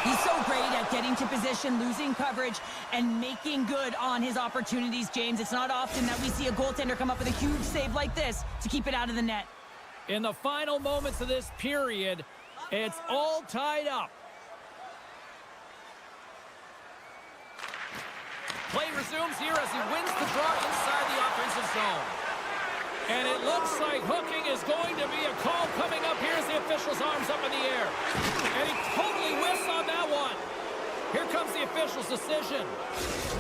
He's so great at getting to position, losing coverage, and making good on his opportunities, James. It's not often that we see a goaltender come up with a huge save like this to keep it out of the net. In the final moments of this period, it's all tied up. Play resumes here as he wins the draw inside the offensive zone. And it looks like hooking is going to be a call coming up. Here's the official's arms up in the air. And he totally whiffs on that one. Here comes the official's decision.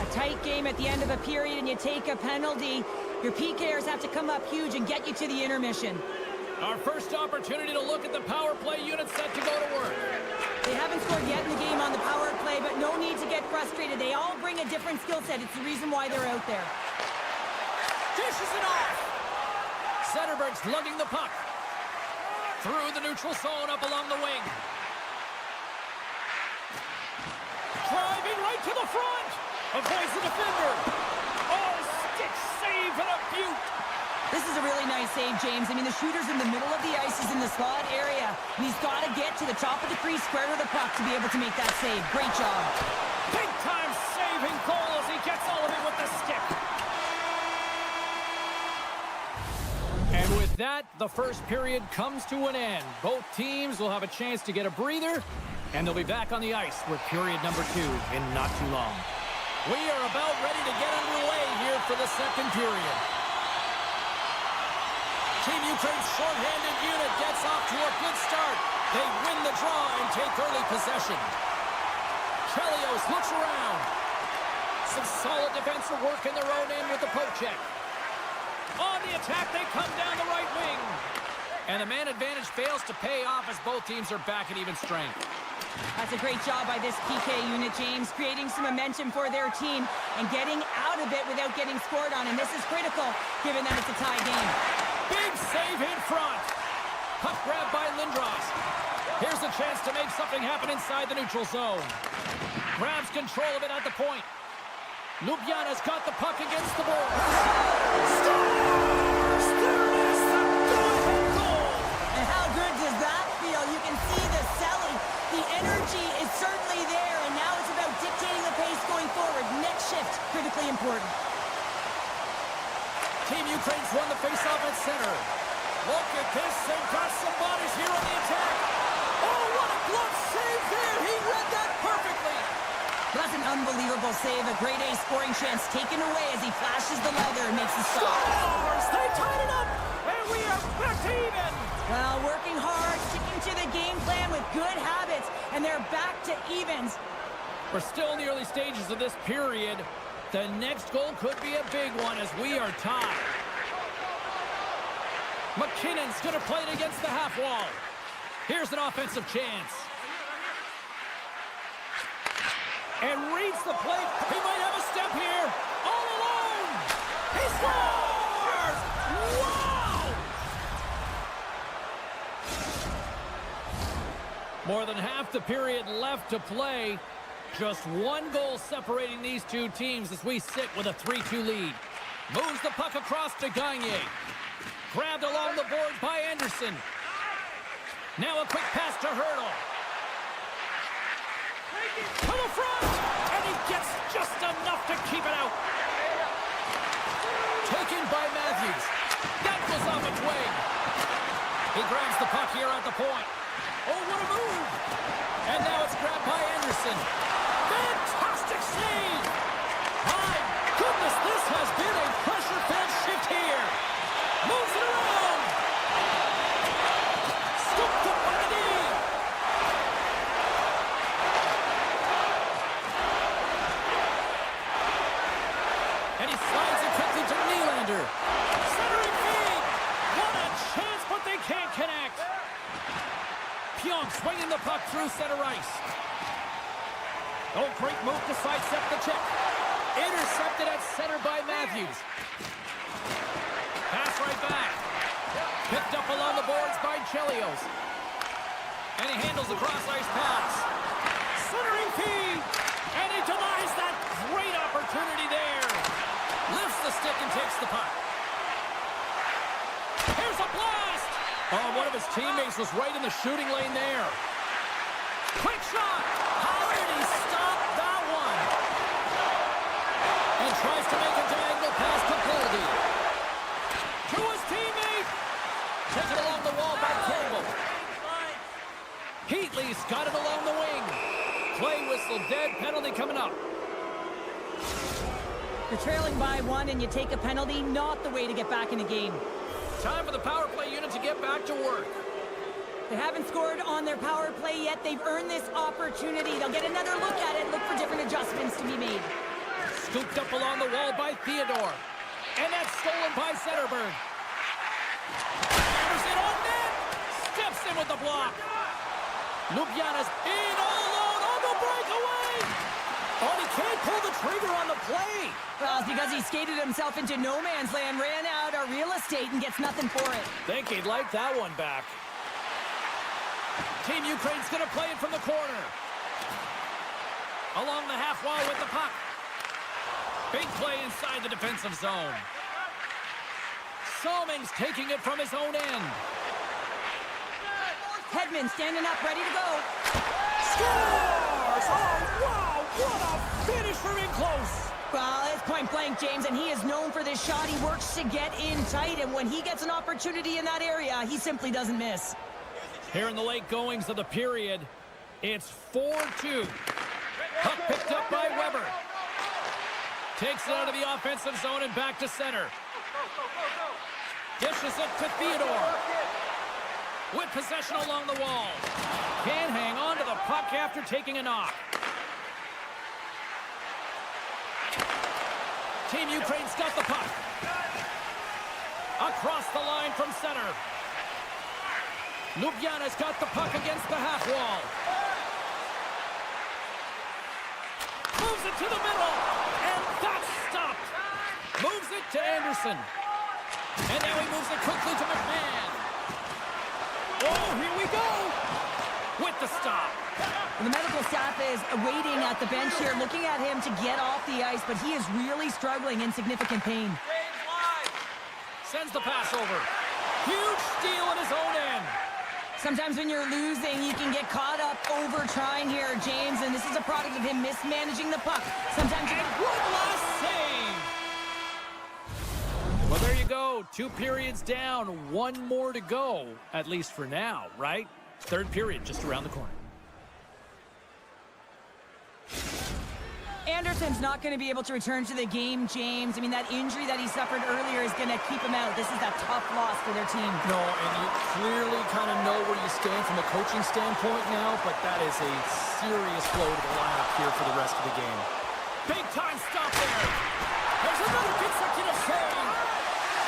A tight game at the end of a period and you take a penalty. Your PKers have to come up huge and get you to the intermission. Our first opportunity to look at the power play unit set to go to work. They haven't scored yet in the game on the power play, but no need to get frustrated. They all bring a different skill set. It's the reason why they're out there. Dishes it off. Zetterberg's lugging the puck. Through the neutral zone up along the wing. Driving right to the front. Avoids the defender. Oh, stick save and a beaut. This is a really nice save, James. I mean, the shooter's in the middle of the ice. He's in the slot area. And he's got to get to the top of the crease square with the puck to be able to make that save. Great job. Big time saving goal as he gets all of it with the stick. And with that, the first period comes to an end. Both teams will have a chance to get a breather, and they'll be back on the ice with period number 2 in not too long. We are about ready to get underway here for the second period. Team Ukraine's shorthanded unit gets off to a good start. They win the draw and take early possession. Chelios looks around. Some solid defensive work in their own end with the poke check. On the attack, they come down the right wing. And the man advantage fails to pay off as both teams are back at even strength. That's a great job by this PK unit, James, creating some momentum for their team and getting out of it without getting scored on. And this is critical, given that it's a tie game. Big save in front. Puck grabbed by Lindros. Here's a chance to make something happen inside the neutral zone. Grabs control of it at the point. Ljubljana's got the puck against the board. Scores! There is the go-ahead goal! And how good does that feel? You can see the selling. The energy is certainly there, and now it's about dictating the pace going forward. Next shift, critically important. Team Ukraine's won the faceoff at center. Look at this. They've got some bodies here on the attack. Oh, what a glove save there. He read that perfectly. That's an unbelievable save. A grade A scoring chance taken away as he flashes the leather and makes the stop. Scores! They tied it up, and we are back to even. Well, working hard, sticking to the game plan with good habits, and they're back to evens. We're still in the early stages of this period. The next goal could be a big one as we are tied. McKinnon's going to play it against the half wall. Here's an offensive chance. And reads the plate. He might have a step here. All alone. He scores! Wow! More than half the period left to play. Just one goal separating these two teams as we sit with a 3-2 lead. Moves the puck across to Gagne. Grabbed along the board by Anderson. Now a quick pass to Hurdle. To the front! And he gets just enough to keep it out. Taken by Matthews. That goes off its way. He grabs the puck here at the point. Oh, what a move! And now it's grabbed by Anderson. Fantastic save! My goodness, this has been a pressure-filled shift here. Moves it around. Scooped up by the knee. And he slides it quickly to Nylander. Centering feed. What a chance, but they can't connect. Pionk swinging the puck through center ice. Oh, great move to sidestep the check. Intercepted at center by Matthews. Pass right back. Picked up along the boards by Chelios. And he handles the cross-ice pass. Centering feed. And he denies that great opportunity there. Lifts the stick and takes the puck. Here's a blast. Oh, one of his teammates was right in the shooting lane there. Quick shot. How did he stop that one? And tries to make a diagonal pass to Goldie. To his teammate. Taken along the wall by Campbell. Heatley's got it along the wing. Play whistle dead. Penalty coming up. You're trailing by one and you take a penalty. Not the way to get back in the game. Time for the power play unit to get back to work. They haven't scored on their power play yet. They've earned this opportunity. They'll get another look at it, look for different adjustments to be made. Scooped up along the wall by Theodore. And that's stolen by Zetterberg. Anderson on net. Steps in with the block. Ljubljana's in all alone on the breakaway. Oh, he can't pull the trigger on the play. Well, it's because he skated himself into no man's land, ran out of real estate, and gets nothing for it. Think he'd like that one back. Team Ukraine's going to play it from the corner. Along the half wall with the puck. Big play inside the defensive zone. Salming's taking it from his own end. Hedman standing up, ready to go. Scores! Oh, wow! What a finish from in close! Well, it's point blank, James, and he is known for this shot. He works to get in tight, and when he gets an opportunity in that area, he simply doesn't miss. Here in the late goings of the period, it's 4-2. Puck picked up by Weber. Takes it out of the offensive zone and back to center. Dishes it to Theodore. With possession along the wall. Can't hang on to the puck after taking a knock. Team Ukraine's got the puck. Across the line from center. Ljubljana's got the puck against the half wall. Moves it to the middle. And that's stopped. Moves it to Anderson. And now he moves it quickly to McMahon. Oh, here we go. With the stop. The medical staff is waiting at the bench here, looking at him to get off the ice, but he is really struggling in significant pain. Sends the pass over. Huge steal at his own end. Sometimes when you're losing, you can get caught up over trying here, James, and this is a product of him mismanaging the puck. Sometimes you get One last save. Well, there you go. 2 periods down, 1 more to go, at least for now, right? Third period just around the corner. Anderson's not going to be able to return to the game, James. I mean, that injury that he suffered earlier is going to keep him out. This is a tough loss for their team. No, and you clearly kind of know where you stand from a coaching standpoint now, but that is a serious blow to the lineup here for the rest of the game. Big time stop there. There's another consecutive save.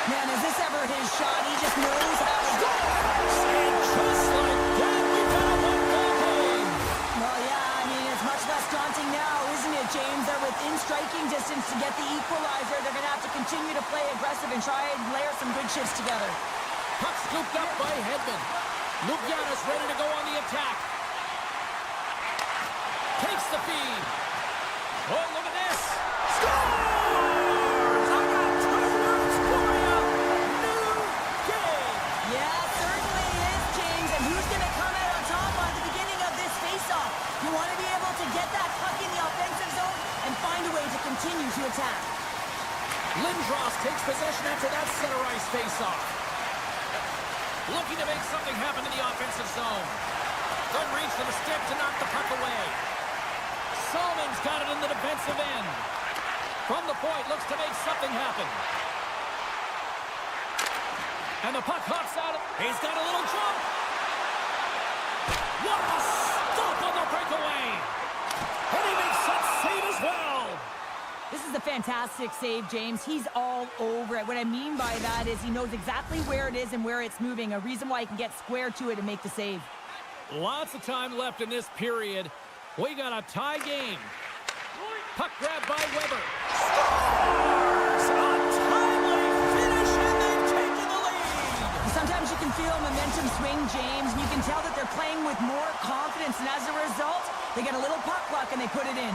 Man, is this ever his shot? He just knows how to go. And just like that, we've got a 1-goal game. Well, yeah, I mean, it's much less daunting now, isn't it, James? They're within striking distance to get the equalizer. They're going to have to continue to play aggressive and try and layer some good shifts together. Puck scooped up by Hedman. Ljubljana's ready to go on the attack. Takes the feed. Oh, look at this. Scores! I got 2 words for you. New game. Yeah, certainly is, James. And who's going to come out on top on the beginning of this faceoff? You want to be able to get that puck in the offensive zone and find a way to continue to attack. Lindros takes possession after that center ice faceoff. Looking to make something happen in the offensive zone. Good reach to the stick to knock the puck away. Salming's got it in the defensive end. From the point, looks to make something happen. And the puck hops out. He's got a little jump. What a stop on the breakaway. And he makes that save as well. This is a fantastic save, James. He's all over it. What I mean by that is he knows exactly where it is and where it's moving. A reason why he can get square to it and make the save. Lots of time left in this period. We got a tie game. Puck grab by Weber. Scores! A timely finish, and they've taken the lead. Sometimes you can feel momentum swing, James, and you can tell that they're playing with more confidence, and as a result, they get a little puck luck and they put it in.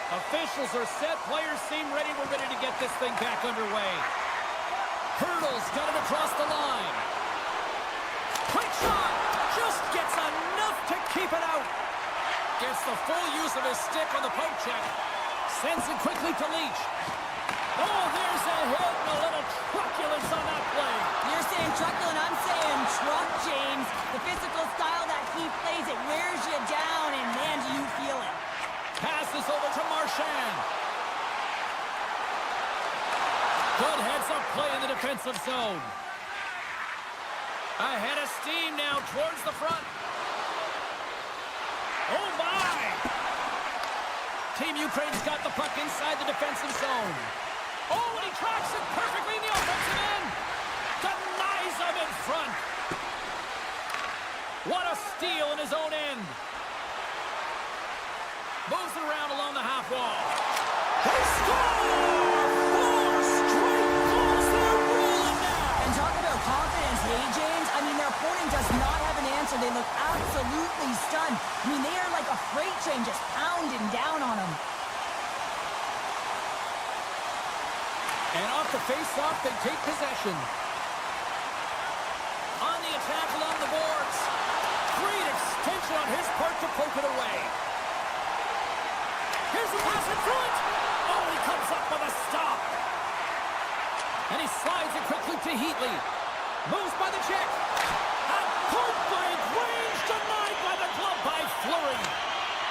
Officials are set. Players seem ready. We're ready to get this thing back underway. Hurdles got it across the line. Quick shot. Just gets enough to keep it out. Gets the full use of his stick on the poke check. Sends it quickly to Leach. Oh, there's a hit and a little truculence on that play. You're saying truckle, and I'm saying truck, James. The physical style that he plays, it wears you down, and man, do you feel it. Passes over to Marchand. Good heads-up play in the defensive zone. Ahead of steam now towards the front. Oh, my! Team Ukraine's got the puck inside the defensive zone. Oh, and he tracks it perfectly in the offensive end. Denies him in front. What a steal in his own end. Moves it around along the half wall. They score! 4 straight goals. They're rolling now. And talk about confidence, hey, James? I mean, their opponent does not have an answer. They look absolutely stunned. I mean, they are like a freight train just pounding down on them. And off the face-off, they take possession. On the attack along the boards. Great extension on his part to poke it away. Here's the pass in front. Oh, he comes up with a stop. And he slides it quickly to Heatley. Moves by the check. At point-blank range, denied by the glove by Fleury.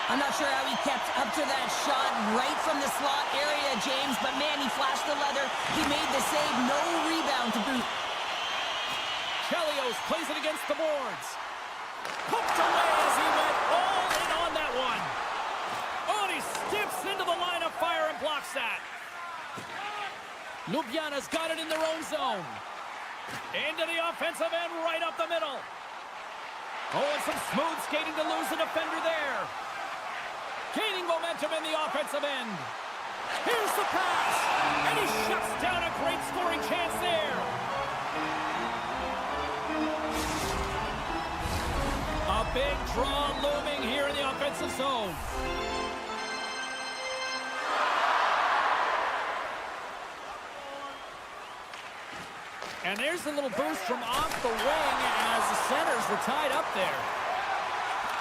I'm not sure how he kept up to that shot right from the slot area, James, but man, he flashed the leather. He made the save, no rebound to boot. Chelios plays it against the boards. Hooked away as he went all in on that one. Oh, and he steps into the line of fire and blocks that. Ljubljana's got it in their own zone. Into the offensive end, right up the middle. Oh, and some smooth skating to lose the defender there. Gaining momentum in the offensive end. Here's the pass. And he shuts down a great scoring chance there. A big draw looming here in the offensive zone. And there's a little boost from off the wing as the centers were tied up there.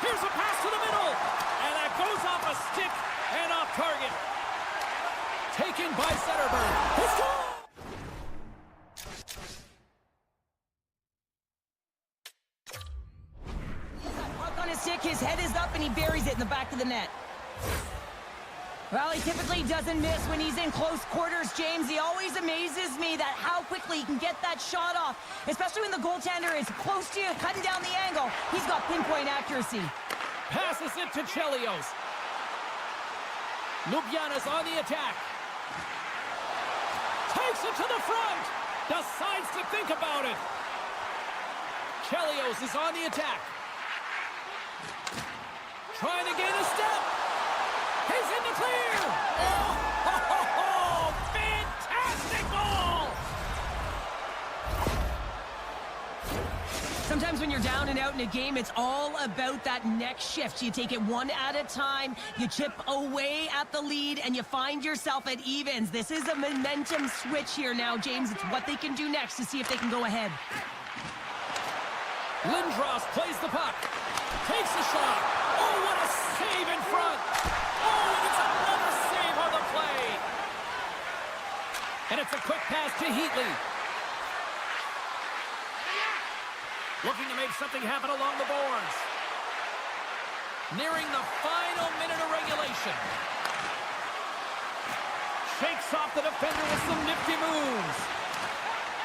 Here's a pass to the middle. And that goes off a stick and off target. Taken by Zetterberg. He scores! Puck on his stick, his head is up, and he buries it in the back of the net. Well, he typically doesn't miss when he's in close quarters, James. He always amazes me that how quickly he can get that shot off, especially when the goaltender is close to you, cutting down the angle. He's got pinpoint accuracy. Passes it to Chelios. Ljubljana's on the attack. Takes it to the front. Decides to think about it. Chelios is on the attack. Trying to gain a step. He's in the clear. Oh, fantastic goal. Sometimes when you're down and out in a game, it's all about that next shift. You take it one at a time, you chip away at the lead, and you find yourself at evens. This is a momentum switch here now, James. It's what they can do next to see if they can go ahead. Lindros plays the puck. Takes the shot. Oh, what a save in front. Oh, and it's another save on the play. And it's a quick pass to Heatley. Looking to make something happen along the boards. Nearing the final minute of regulation. Shakes off the defender with some nifty moves.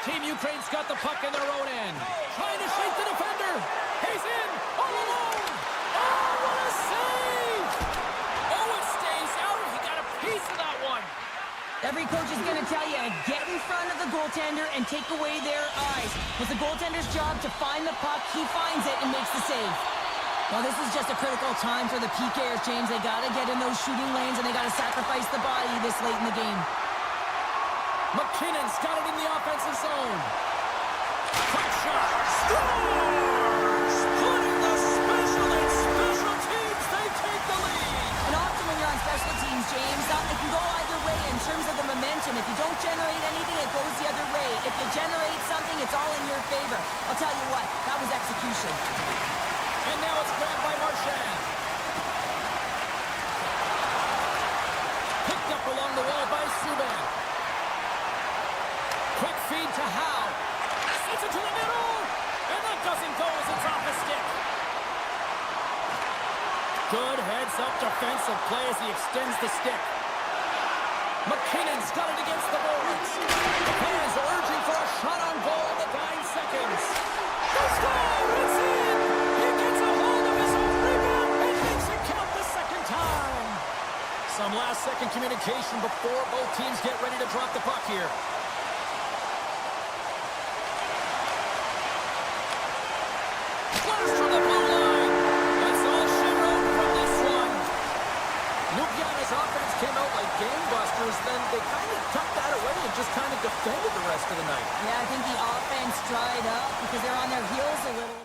Team Ukraine's got the puck in their own end. Trying to shake the defender. He's in. All alone. Oh, what a save. Oh, it stays out. He got a piece of that one. Every coach is going to tell you, get in front of the goaltender and take away their eyes. It's the goaltender's job to find the puck. He finds it and makes the save. Well, this is just a critical time for the PKers, James. They got to get in those shooting lanes, and they got to sacrifice the body this late in the game. McKinnon's got it in the offensive zone. Quick shot. Scores! Putting the special teams. They take the lead. And often when you're on special teams, James, it can go either way in terms of the momentum. If you don't generate anything, it goes the other way. If you generate something, it's all in your favor. I'll tell you what, that was execution. And now it's grabbed by Marchand. Picked up along the wall by Subban. Quick feed to Howe. Sends it to the middle. And that doesn't go as it's off the stick. Good heads-up defensive play as he extends the stick. McKinnon's got it against the boards. The fans are urging for a shot on goal in the dying seconds. score! It's in! He gets a hold of his own rebound and makes it count the second time. Some last-second communication before both teams get ready to drop the puck here. Flash from the blue line. That's all she wrote from this one. Ljubljana's offense came out like gangbusters, then they kind of tucked that away and just kind of defended the rest of the night. Yeah, I think the offense dried up because they're on their heels a little.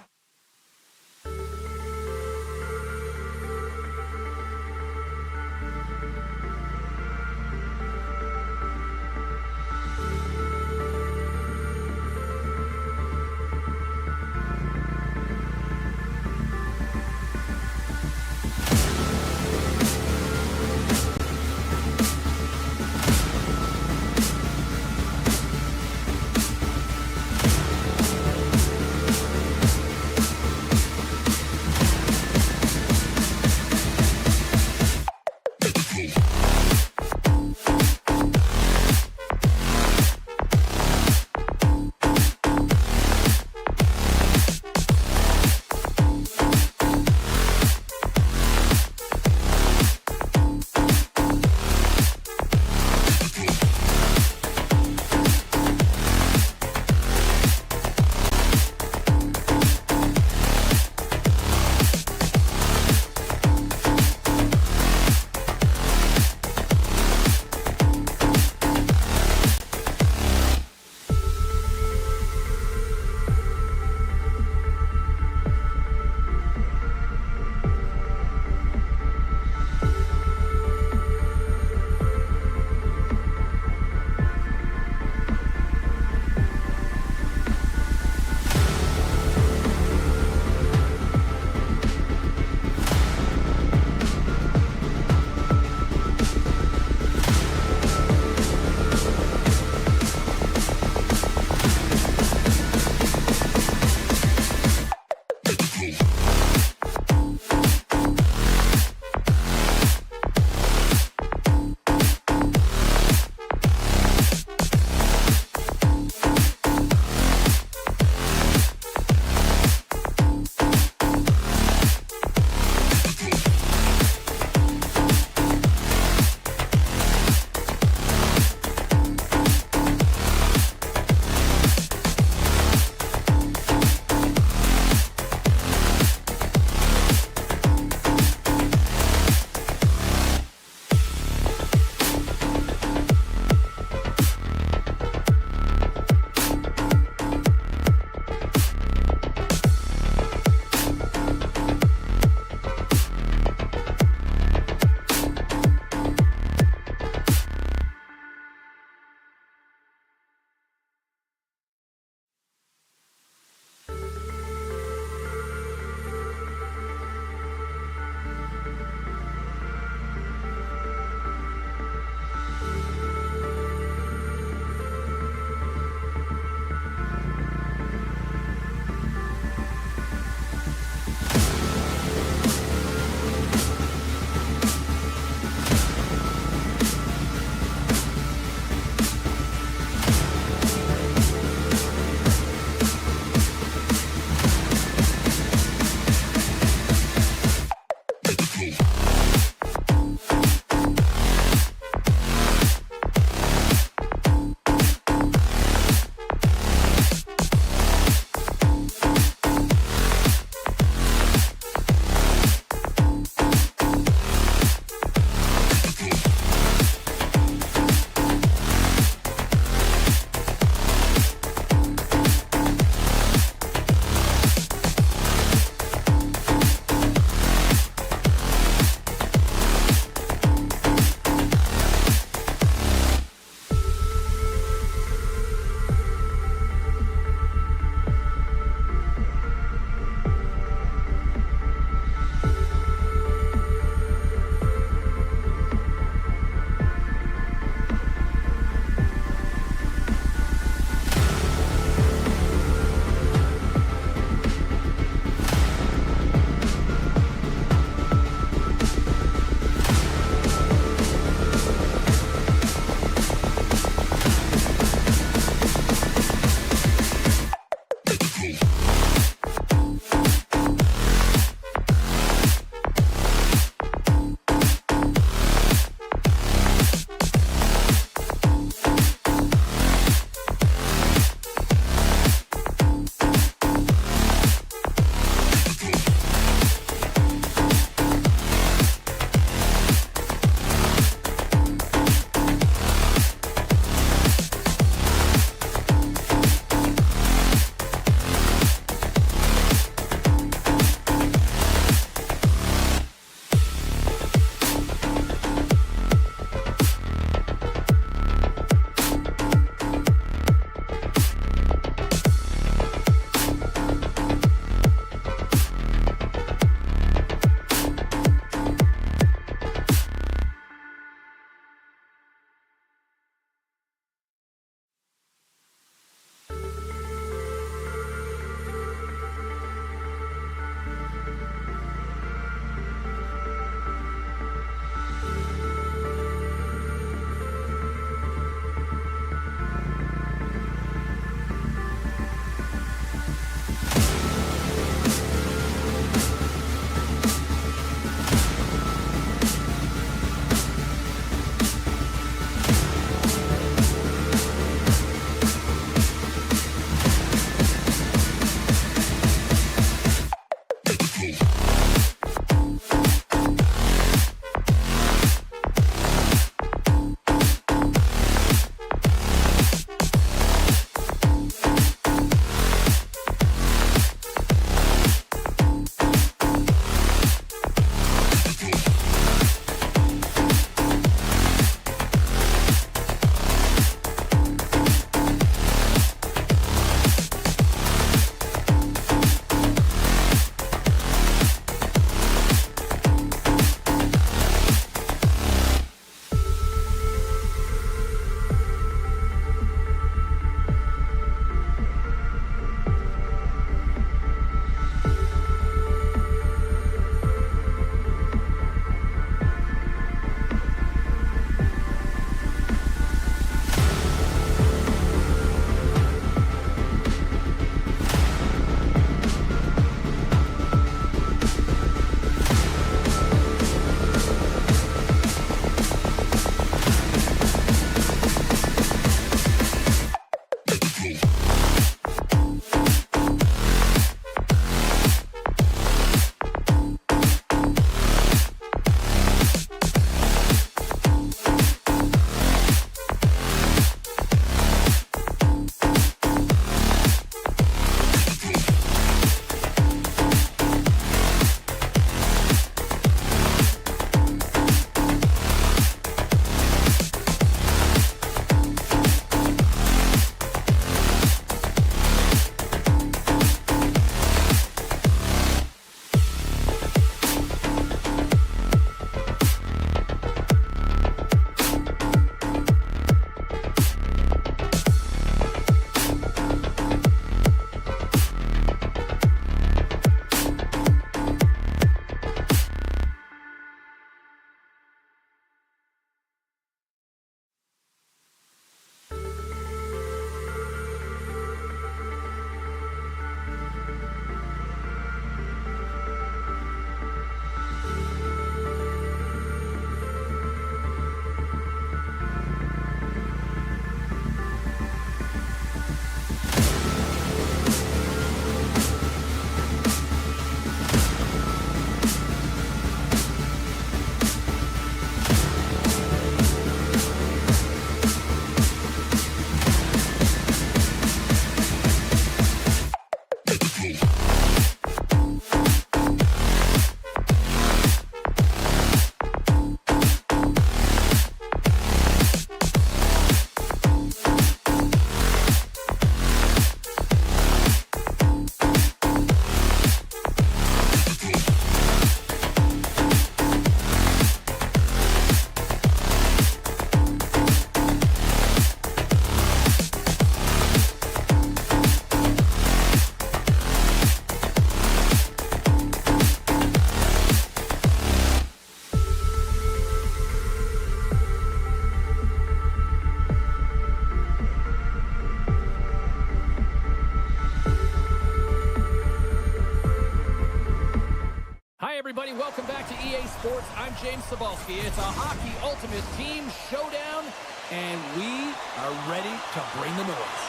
welcome back to EA Sports. I'm James Cebulski. It's a Hockey Ultimate Team Showdown, and we are ready to bring the noise.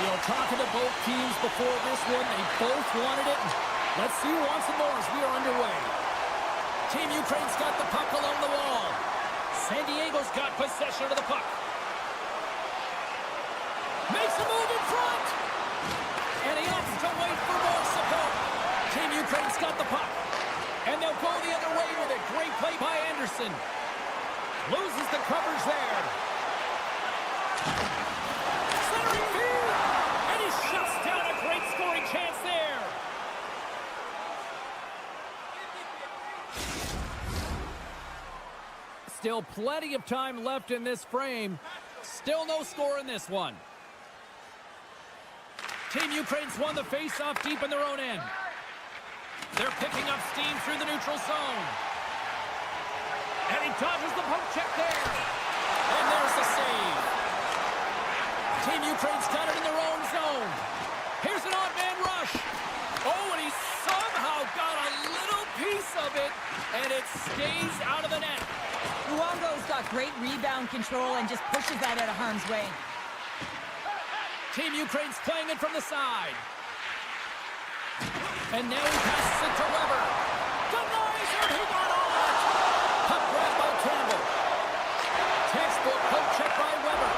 You know, talking to both teams before this one, they both wanted it. Let's see who wants it more as we are underway. Team Ukraine's got the puck along the wall. San Diego's got possession of the puck. Makes a move in front. And he opts to wait for more support. Team Ukraine's got the puck. And they'll go the other way with a great play by Anderson. Loses the coverage there. Centering field. And he shuts down a great scoring chance there. Still plenty of time left in this frame. Still no score in this one. Team Ukraine's won the face-off deep in their own end. They're picking up steam through the neutral zone. And he dodges the poke check there. And there's the save. Team Ukraine's got it in their own zone. Here's an odd man rush. Oh, and he somehow got a little piece of it, and it stays out of the net. Luongo's got great rebound control and just pushes that out of harm's way. Team Ukraine's playing it from the side. And now he passes it to Weber. Denies him, he got on it. Puck grab by Campbell. Textbook poke check by Weber.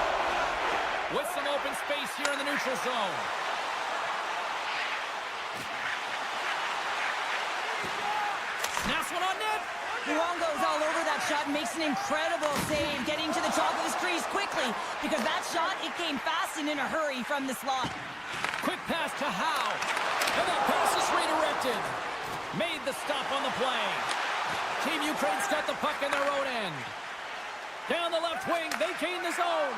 With some open space here in the neutral zone. Snaps one on net. Luongo's all over that shot and makes an incredible save, getting to the top of his crease quickly, because that shot, it came fast and in a hurry from the slot. Quick pass to Howe. And that pass is redirected. Made the stop on the play. Team Ukraine's got the puck in their own end. Down the left wing, they gain the zone.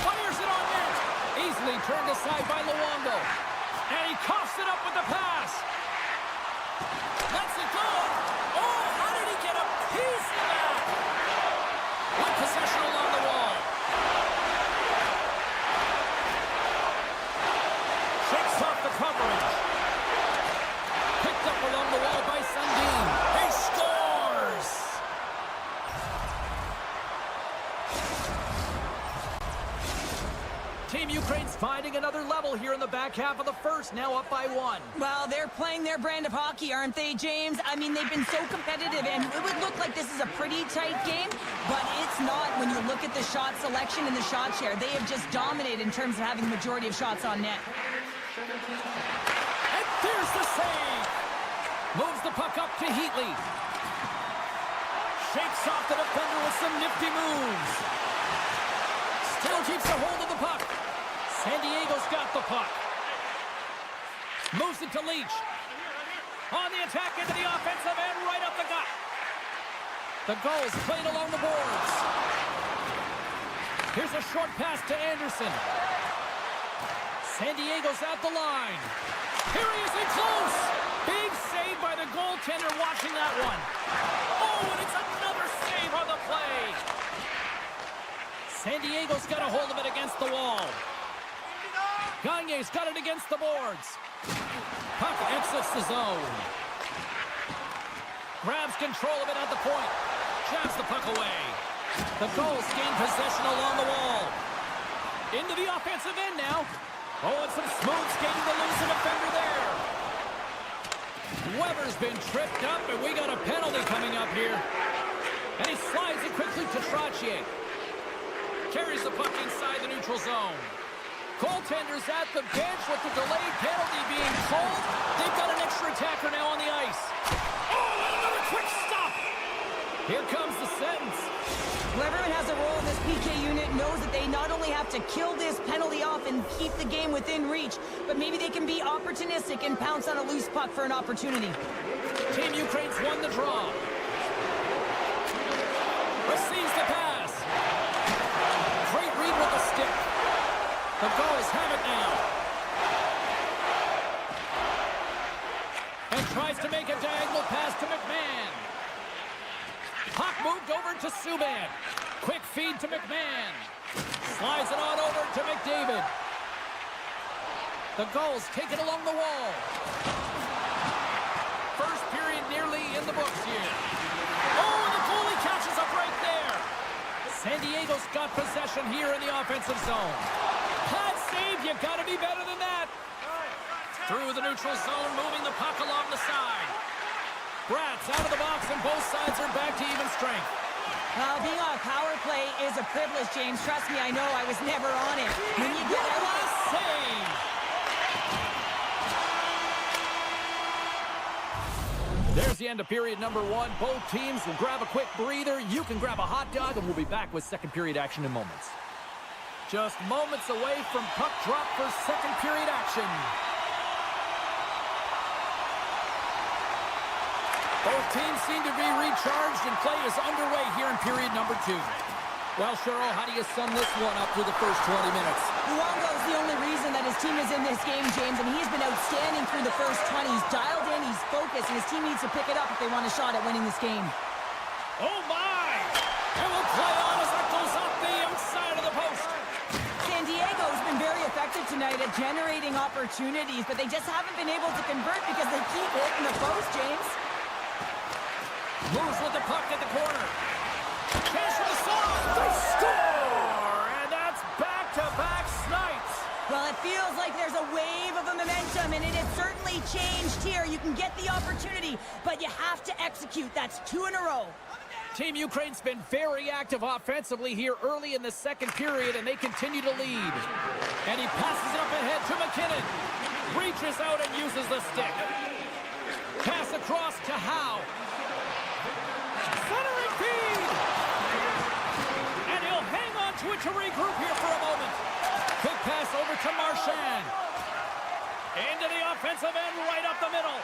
Fires it on net. Easily turned aside by Luongo. And he coughs it up with the pass. Lets it go. Oh, how did he get a piece of that? With possession along the wall. Shakes off the coverage. Picked up along the wall by Sundin. He scores! Team Ukraine's finding another level here in the back half of the first, now up by 1. Well, they're playing their brand of hockey, aren't they, James? I mean, they've been so competitive, and it would look like this is a pretty tight game, but it's not when you look at the shot selection and the shot share. They have just dominated in terms of having the majority of shots on net. And there's the save! Moves the puck up to Heatley. Shakes off the defender with some nifty moves. Still keeps a hold of the puck. San Diego's got the puck. Moves it to Leach. On the attack into the offensive end, right up the gut. The goal's played along the boards. Here's a short pass to Anderson. San Diego's at the line. Here he is in close. Big save by the goaltender watching that one. Oh, and it's another save on the play. San Diego's got a hold of it against the wall. Gagne's got it against the boards. Puck exits the zone. Grabs control of it at the point. Jabs the puck away. The Gulls gain possession along the wall. Into the offensive end now. Oh, and some smooth skating to lose the defender there. Weber's been tripped up, and we got a penalty coming up here. And he slides it quickly to Trottier. Carries the puck inside the neutral zone. Goaltender's at the bench with the delayed penalty being called. They've got an extra attacker now on the ice. Oh, and another quick stop. Here comes the sentence. Whoever has a role in this PK unit knows that they not only have to kill this penalty off and keep the game within reach, but maybe they can be opportunistic and pounce on a loose puck for an opportunity. Team Ukraine's won the draw. Receives the pass. Great read with the stick. The Gulls have it now. And tries to make a diagonal pass to McMahon. Puck moved over to Subban. Quick feed to McMahon. Slides it on over to McDavid. The Gulls take it along the wall. in the books here. Oh, the goalie catches a break there. San Diego's got possession here in the offensive zone. Hot save, you gotta be better than that. Through the neutral zone, moving the puck along the side. Bratz out of the box, and both sides are back to even strength. Being on a power play is a privilege, James. Trust me, I know. I was never on it. When you get What a save! There's the end of period number one. Both teams will grab a quick breather. You can grab a hot dog, and we'll be back with second period action in moments. Just moments away from puck drop for second period action. Both teams seem to be recharged, and play is underway here in period number two. Well, Cheryl, how do you sum this one up through the first 20 minutes? Luongo's the only reason that his team is in this game, James, and he's been outstanding through the first 20. He's dialed in, he's focused, and his team needs to pick it up if they want a shot at winning this game. Oh, my! And we'll play on as that goes up the outside of the post. San Diego's been very effective tonight at generating opportunities, but they just haven't been able to convert because they keep hitting the post, James. Moves with the puck at the corner. Chance for the side. They score! And that's back-to-back snipes. Well, it feels like there's a wave of a momentum, and it has certainly changed here. You can get the opportunity, but you have to execute. That's 2 in a row. Team Ukraine's been very active offensively here early in the second period, and they continue to lead. And he passes it up ahead to McKinnon. Reaches out and uses the stick. Pass across to Howe. Centering feed! And he'll hang on to it to regroup here for a moment. Quick pass over to Marchand. Into the offensive end, right up the middle.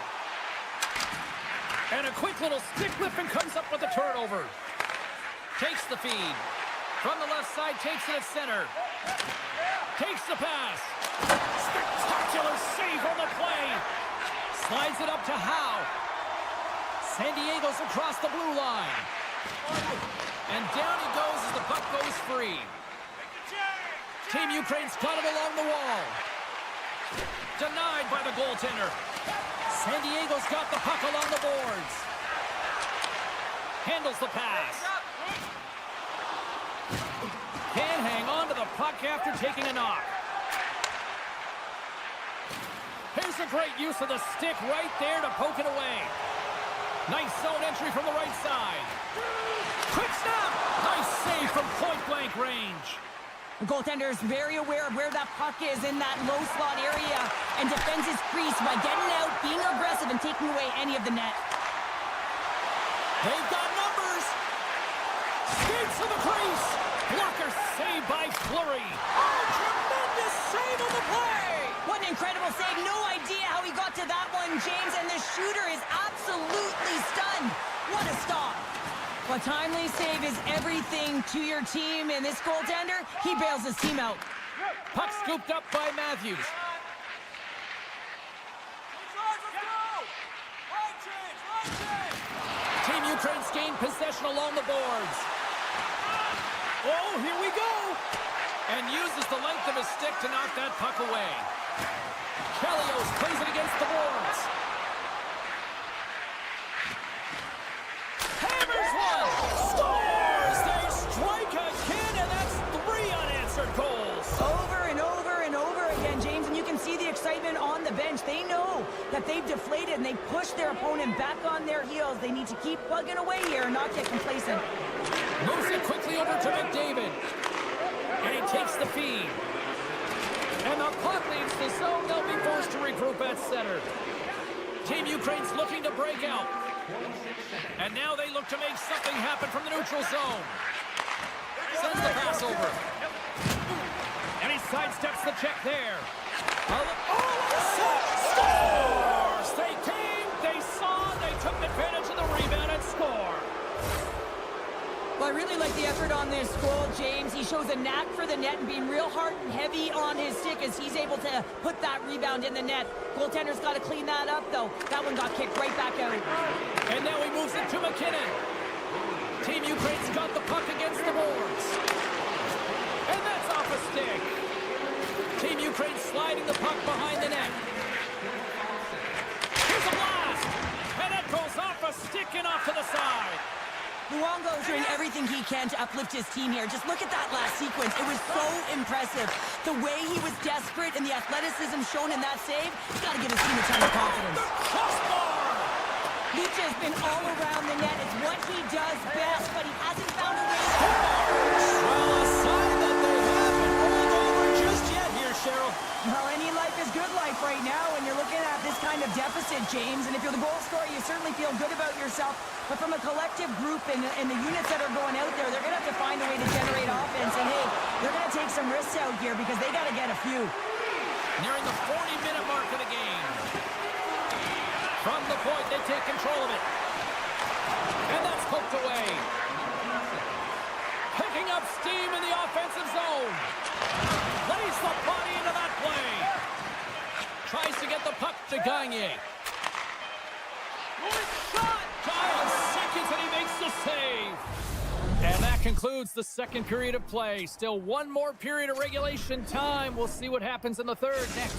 And a quick little stick lift and comes up with a turnover. Takes the feed. From the left side, takes it at center. Takes the pass. Spectacular save on the play. Slides it up to Howe. San Diego's across the blue line. And down he goes as the puck goes free. Team Ukraine's got it along the wall. Denied by the goaltender. San Diego's got the puck along the boards. Handles the pass. Can't hang on to the puck after taking a knock. Here's a great use of the stick right there to poke it away. Nice zone entry from the right side. Quick snap! Nice save from point-blank range. The goaltender is very aware of where that puck is in that low slot area and defends his crease by getting out, being aggressive, and taking away any of the net. They've got numbers. Skates to the crease. Blocker saved by Fleury. Oh, tremendous save on the play. What an incredible save. No idea how he got to that one, James, and the shooter is absolutely stunned. What a stop. A timely save is everything to your team, and this goaltender, he bails his team out. Puck scooped up by Matthews. Team Ukraine's gained possession along the boards. Oh, here we go. And uses the length of his stick to knock that puck away. Chelios plays it against the boards. Hammers one! Scores! They strike again, and that's 3 unanswered goals. Over and over and over again, James, and you can see the excitement on the bench. They know that they've deflated, and they push their opponent back on their heels. They need to keep plugging away here and not get complacent. Moves it quickly over to McDavid. And he takes the feed. And the puck leaves the zone. They'll be forced to regroup at center. Team Ukraine's looking to break out. And now they look to make something happen from the neutral zone. Sends the pass over. And he sidesteps the check there. Scores! They came, they saw, they took advantage of the rebound and score. Well, I really like the effort on this goal, James. He shows a knack for the net and being real hard and heavy on his stick as he's able to put that rebound in the net. Goaltender's got to clean that up, though. That one got kicked right back out. And now he moves it to McKinnon. Team Ukraine's got the puck against the boards. And that's off a stick. Team Ukraine sliding the puck behind the net. Here's a blast. And that goes off a stick and off to the side. Luongo's doing everything he can to uplift his team here. Just look at that last sequence. It was so impressive. The way he was desperate and the athleticism shown in that save, he's got to give his team a ton of confidence. Lucha has been all around the net. It's what he does best, but he hasn't found a way to Well, a sign that they haven't rolled over just yet here, Cheryl. Well, any life is good life right now when you're looking at this kind of deficit, James. And if you're the goal scorer, you certainly feel good about yourself. But from a collective group and the units that are going out there, they're going to have to find a way to generate offense. And, hey, they're going to take some risks out here because they got to get a few. Nearing the 40-minute mark of the game. From the point, they take control of it. And that's poked away. Picking up steam in the offensive zone. Plays the body into that play. Tries to get the puck to Gagne. Shot! 5 seconds and he makes the save. And that concludes the second period of play. Still one more period of regulation time. We'll see what happens in the third next.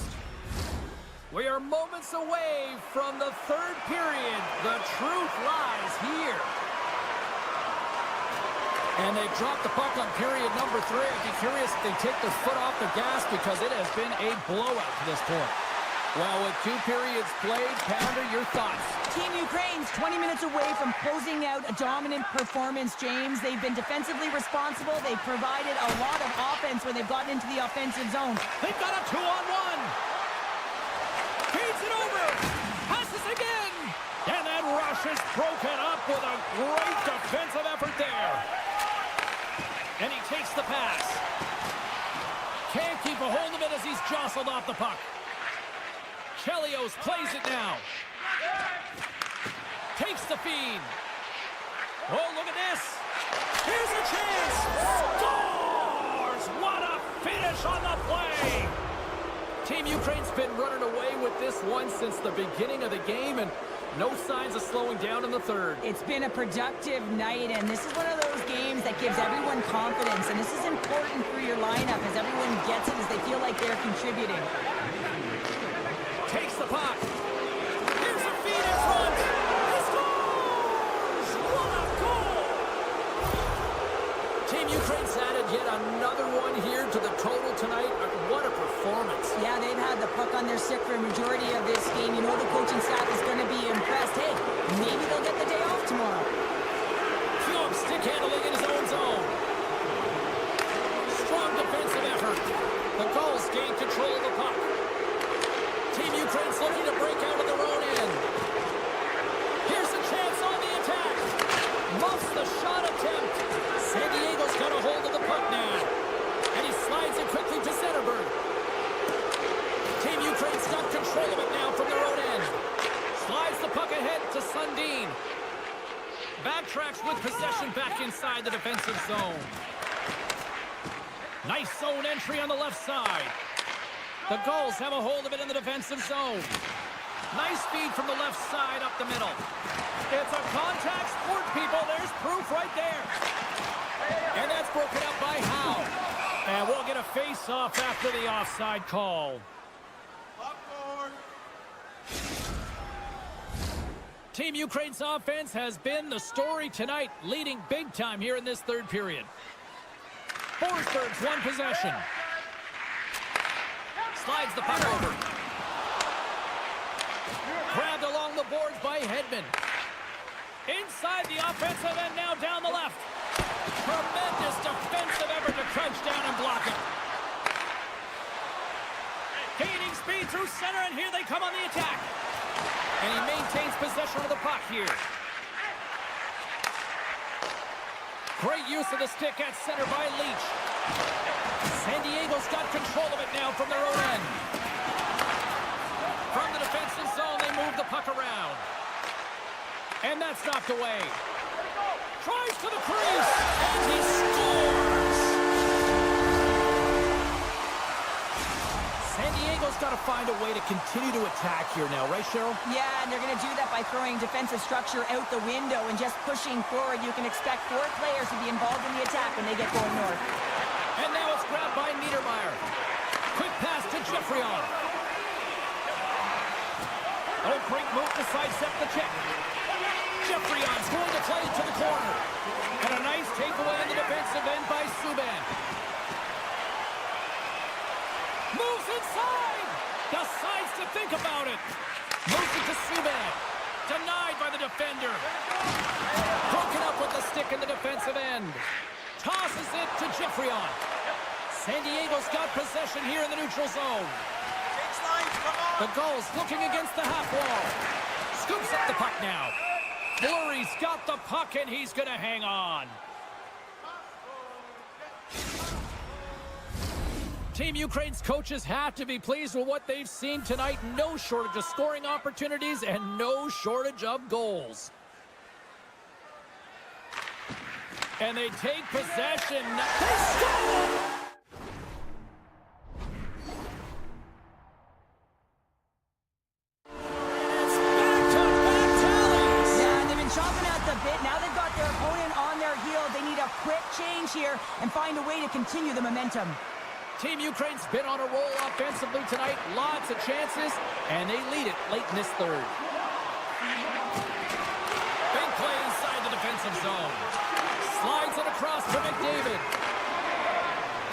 We are moments away from the third period. The truth lies here. And they dropped the puck on period number 3. I'd be curious if they take their foot off the gas because it has been a blowout to this point. Well, with 2 periods played, Pounder, your thoughts? Team Ukraine's 20 minutes away from closing out a dominant performance, James. They've been defensively responsible. They've provided a lot of offense when they've gotten into the offensive zone. They've got a 2-on-1. Feeds it over. Passes again. And that rush is broken up with a great defensive effort there. And he takes the pass. Can't keep a hold of it as he's jostled off the puck. Chelios plays it now. Takes the feed. Oh, look at this. Here's a chance. Scores! What a finish on the play. Team Ukraine's been running away with this one since the beginning of the game, and no signs of slowing down in the third. It's been a productive night, and this is one of those games that gives everyone confidence, and this is important for your lineup as everyone gets it, as they feel like they're contributing. Takes the puck. Here's a feed in front. He scores! What a goal! Team Ukraine's added yet another one here to the total tonight. What a performance. Yeah, they've had the puck on their stick for a majority of this game. You know the coaching staff is going to be impressed. Hey, maybe they'll get the day off tomorrow. Philip stick handling in his own zone. Strong defensive effort. The Gulls gain control of the puck. Team Ukraine's looking to break out of their own end. Here's a chance on the attack. Muffs the shot attempt. San Diego's got a hold of the puck now. And he slides it quickly to Zetterberg. Team Ukraine's got control of it now from their own end. Slides the puck ahead to Sundin. Backtracks with possession back inside the defensive zone. Nice zone entry on the left side. The Gulls have a hold of it in the defensive zone. Nice feed from the left side up the middle. It's a contact sport, people. There's proof right there. And that's broken up by Howe. And we'll get a face-off after the offside call. Popcorn. Team Ukraine's offense has been the story tonight, leading big time here in this third period. Forsberg's one possession. Slides the puck over. Grabbed along the boards by Hedman. Inside the offensive end, now down the left. Tremendous defensive effort to crunch down and block it. Gaining speed through center, and here they come on the attack. And he maintains possession of the puck here. Great use of the stick at center by Leach. San Diego's got control of it now from their own end. From the defensive zone, they move the puck around. And that's knocked away. Tries to the crease, and he scores! San Diego's got to find a way to continue to attack here now, right, Cheryl? Yeah, and they're going to do that by throwing defensive structure out the window and just pushing forward. You can expect 4 players to be involved in the attack when they get going north. And now it's grabbed by Niedermeyer. Quick pass to Geoffrion. Oh, great move to sidestep the check. Jeffreyon's going to play it to the corner. And a nice takeaway in the defensive end by Subban. Moves inside. Decides to think about it. Moves it to Subban. Denied by the defender. Broken up with the stick in the defensive end. Tosses it to Jeffreyon. San Diego's got possession here in the neutral zone. The Gulls looking against the half wall. Scoops up the puck now. Fleury's got the puck and he's going to hang on. Team Ukraine's coaches have to be pleased with what they've seen tonight. No shortage of scoring opportunities and no shortage of goals. And they take possession. They score! It's back-to-back tallies. Yeah, they've been chopping at the bit. Now they've got their opponent on their heel. They need a quick change here and find a way to continue the momentum. Team Ukraine's been on a roll offensively tonight. Lots of chances, and they lead it late in this third. Big play inside the defensive zone. Slides it across to McDavid.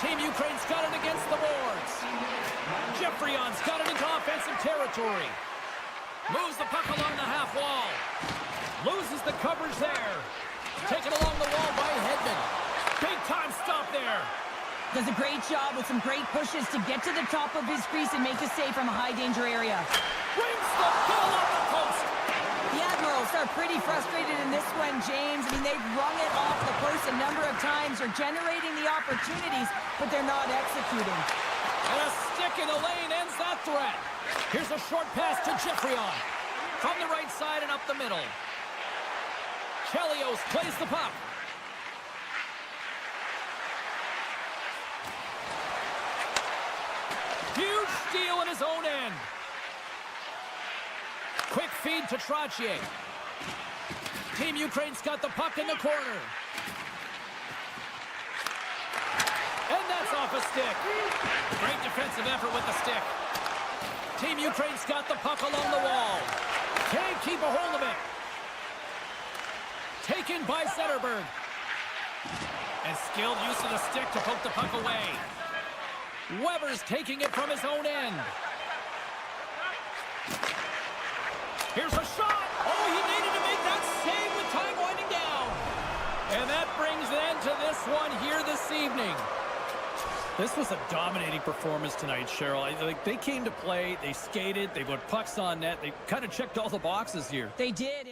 Team Ukraine's got it against the boards. Jeffreyon's got it into offensive territory. Moves the puck along the half wall. Loses the coverage there. Taken along the wall by Hedman. Big time stop there. Does a great job with some great pushes to get to the top of his crease and make a save from a high-danger area. Brings the ball up the post. The Admirals are pretty frustrated in this one, James. I mean, they've rung it off the post a number of times. They're generating the opportunities, but they're not executing. And a stick in the lane ends that threat. Here's a short pass to Jeffreyon. From the right side and up the middle. Chelios plays the puck. Huge steal in his own end. Quick feed to Trottier. Team Ukraine's got the puck in the corner. And that's off a stick. Great defensive effort with the stick. Team Ukraine's got the puck along the wall. Can't keep a hold of it. Taken by Zetterberg. And skilled use of the stick to poke the puck away. Weber's taking it from his own end. Here's a shot. Oh, he needed to make that save with time winding down. And that brings an end to this one here this evening. This was a dominating performance tonight, Cheryl. They came to play, they skated, they put pucks on net. They kind of checked all the boxes here. They did.